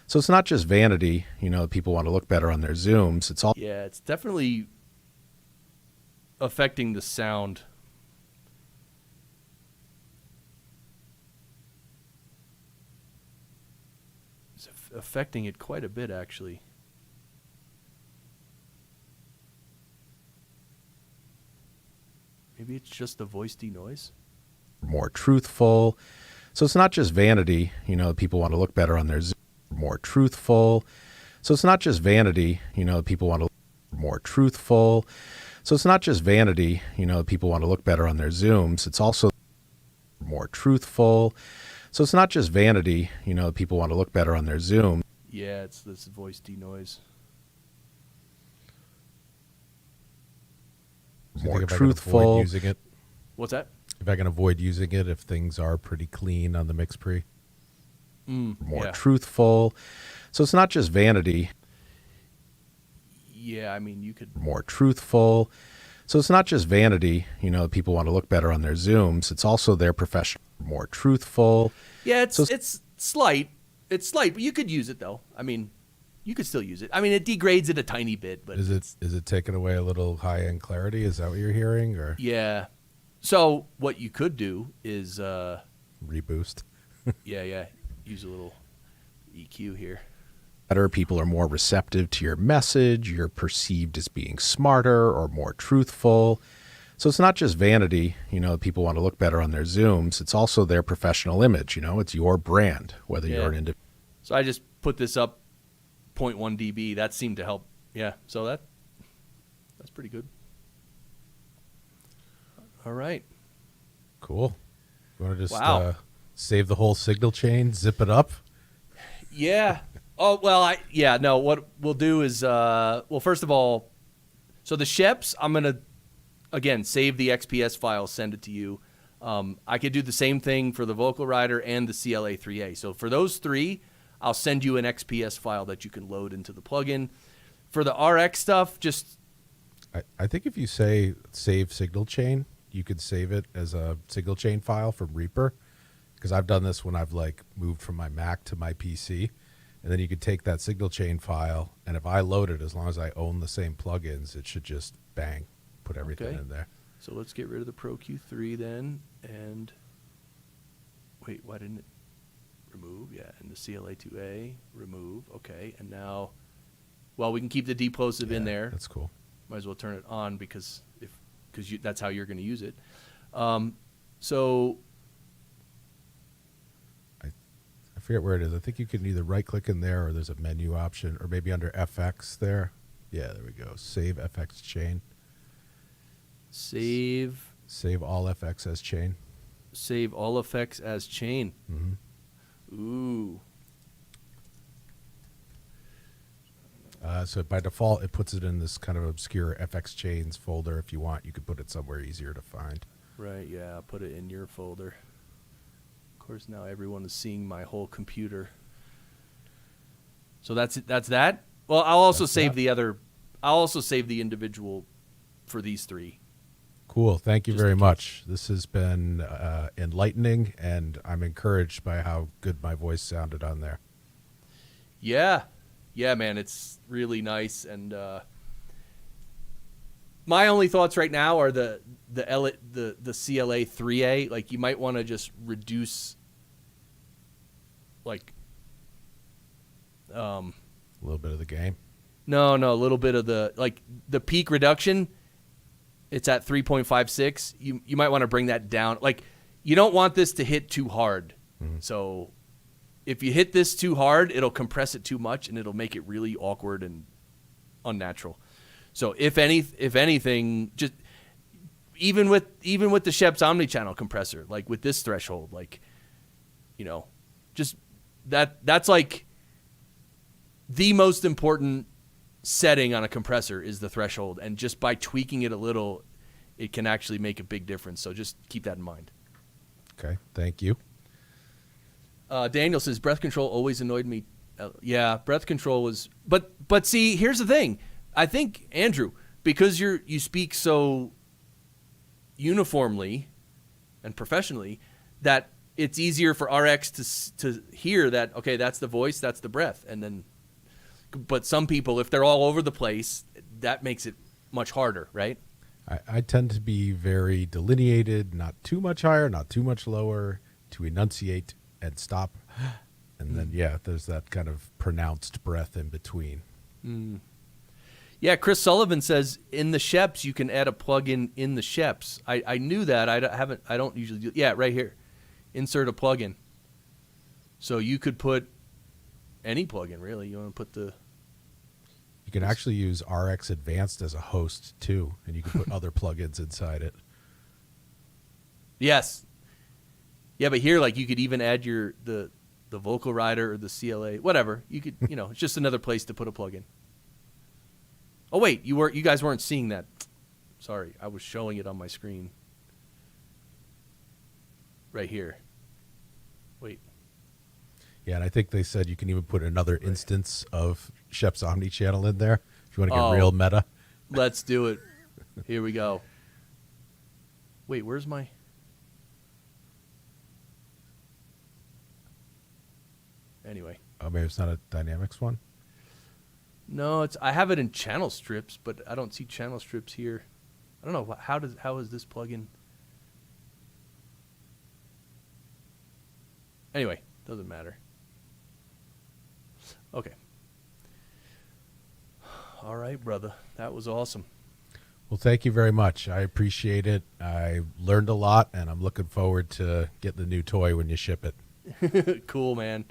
So it's not just vanity, people want to look better on their Zooms. It's all. Yeah, it's definitely affecting the sound. It's affecting it quite a bit, actually. Maybe it's just the voice denoise. More truthful. So it's not just vanity, people want to look better on their Zoom. More truthful. So it's not just vanity, people want to more truthful. So it's not just vanity, people want to look better on their Zooms. It's also more truthful. So it's not just vanity, people want to look better on their Zoom. Yeah, it's this voice denoise. More truthful. Using it, What's that? if I can avoid using it, if things are pretty clean on the mix pre. More truthful. So it's not just vanity. Yeah, I mean, you could. More truthful. So it's not just vanity, people want to look better on their Zooms. It's also their professional. More truthful. Yeah, it's slight. It's slight, but you could use it though. I mean, you could still use it. I mean, it degrades it a tiny bit, but Is it taking away a little high end clarity? Is that what you're hearing, or yeah. So what you could do is, reboost? yeah, use a little EQ here. Better people are more receptive to your message. You're perceived as being smarter or more truthful. So it's not just vanity, people want to look better on their Zooms. It's also their professional image, it's your brand, whether you're an individual. So I just put this up 0.1 dB. That seemed to help. Yeah, so that's pretty good. All right. Cool. You want to just Wow. save the whole signal chain, zip it up? Yeah. Oh, well, no, what we'll do is, first of all, so the Scheps, I'm going to, again, save the XPS file, send it to you. I could do the same thing for the Vocal Rider and the CLA3A. So for those three, I'll send you an XPS file that you can load into the plugin. For the RX stuff, just... I think if you say save signal chain, you could save it as a signal chain file from Reaper, because I've done this when I've moved from my Mac to my PC, and then you could take that signal chain file, and if I load it, as long as I own the same plugins, it should just bang, put everything Okay. in there. So let's get rid of the Pro Q3 then, and wait, why didn't it remove? Yeah, and the CLA2A, remove, okay, and now, well, we can keep the deplosive in there. That's cool. Might as well turn it on because that's how you're going to use it. So I forget where it is. I think you can either right-click in there, or there's a menu option, or maybe under FX there. Yeah, there we go. Save FX chain. save All FX as chain. save all effects as chain. Mm-hmm. Ooh. So by default, it puts it in this kind of obscure FX Chains folder. If you want, you could put it somewhere easier to find. Right, yeah, put it in your folder. Of course, now everyone is seeing my whole computer. So that's that. Well, I'll also save the other. I'll also save the individual for these three. Cool. Thank you Just very in much. This has been enlightening, and I'm encouraged by how good my voice sounded on there. Yeah, man, it's really nice. And my only thoughts right now are the CLA 3A. Like, you might want to just reduce, like, A little bit of the game. No, a little bit of the peak reduction. It's at 3.56. You might want to bring that down. Like, you don't want this to hit too hard. Mm-hmm. So if you hit this too hard, it'll compress it too much and it'll make it really awkward and unnatural. So if anything, just even with the Scheps Omni Channel compressor, like with this threshold, like, just that's like the most important setting on a compressor is the threshold, and just by tweaking it a little, it can actually make a big difference. So just keep that in mind. Okay, thank you. Daniel says breath control always annoyed me. Yeah, breath control was, but see, here's the thing. I think, Andrew, because you speak so uniformly and professionally, that it's easier for RX to hear that, okay, that's the voice, that's the breath, and then. But some people, if they're all over the place, that makes it much harder, right? I tend to be very delineated, not too much higher, not too much lower, to enunciate and stop. And then, there's that kind of pronounced breath in between. Mm. Yeah, Chris Sullivan says in the Scheps you can add a plugin in the Scheps. I knew that. I don't usually do. Yeah, right here. Insert a plugin. So you could put any plugin, really. You want to put the... You can actually use RX Advanced as a host, too, and you can put other plugins inside it. Yes. Yeah, but here, like, you could even add the vocal rider or the CLA, whatever. You could, it's just another place to put a plugin. Oh, wait, you guys weren't seeing that. Sorry, I was showing it on my screen. Right here. Wait. Yeah, and I think they said you can even put another instance of Scheps Omni Channel in there if you want to get real meta. Let's do it. Here we go. Wait, where's my... Anyway. Oh, maybe it's not a Dynamics one? No, I have it in channel strips, but I don't see channel strips here. I don't know, how is this plugin? Anyway, doesn't matter. Okay. All right, brother. That was awesome. Well, thank you very much. I appreciate it. I learned a lot, and I'm looking forward to getting the new toy when you ship it. Cool, man.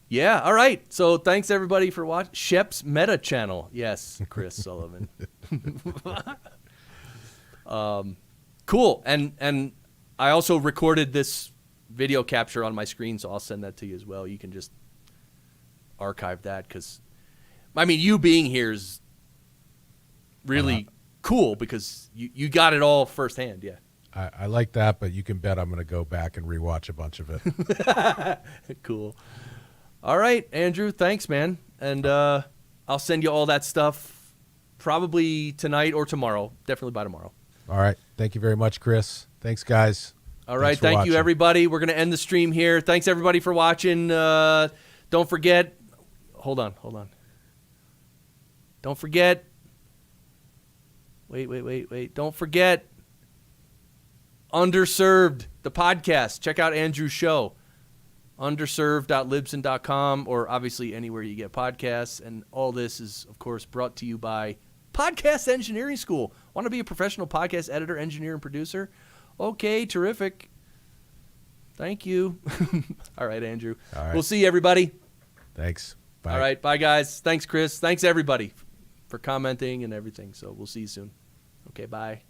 Yeah, all right. So thanks, everybody, for watching. Scheps Meta Channel. Yes, Chris Sullivan. Cool. And I also recorded this video capture on my screen, so I'll send that to you as well. You can just archive that because, you being here is really cool because you got it all firsthand. Yeah. I like that, but you can bet I'm going to go back and rewatch a bunch of it. Cool. All right, Andrew, thanks, man. And I'll send you all that stuff probably tonight or tomorrow. Definitely by tomorrow. All right. Thank you very much, Chris. Thanks, guys. All right. Thank you, everybody. We're going to end the stream here. Thanks, everybody, for watching. Don't forget. Hold on. Don't forget. Wait. Don't forget. Underserved, the podcast. Check out Andrew's show. Underserved.libsyn.com, or obviously anywhere you get podcasts. And all this is, of course, brought to you by Podcast Engineering School. Want to be a professional podcast editor, engineer, and producer? Okay, terrific. Thank you. All right, Andrew. All right. We'll see you, everybody. Thanks. Bye. All right, bye, guys. Thanks, Chris. Thanks, everybody, for commenting and everything. So we'll see you soon. Okay, bye.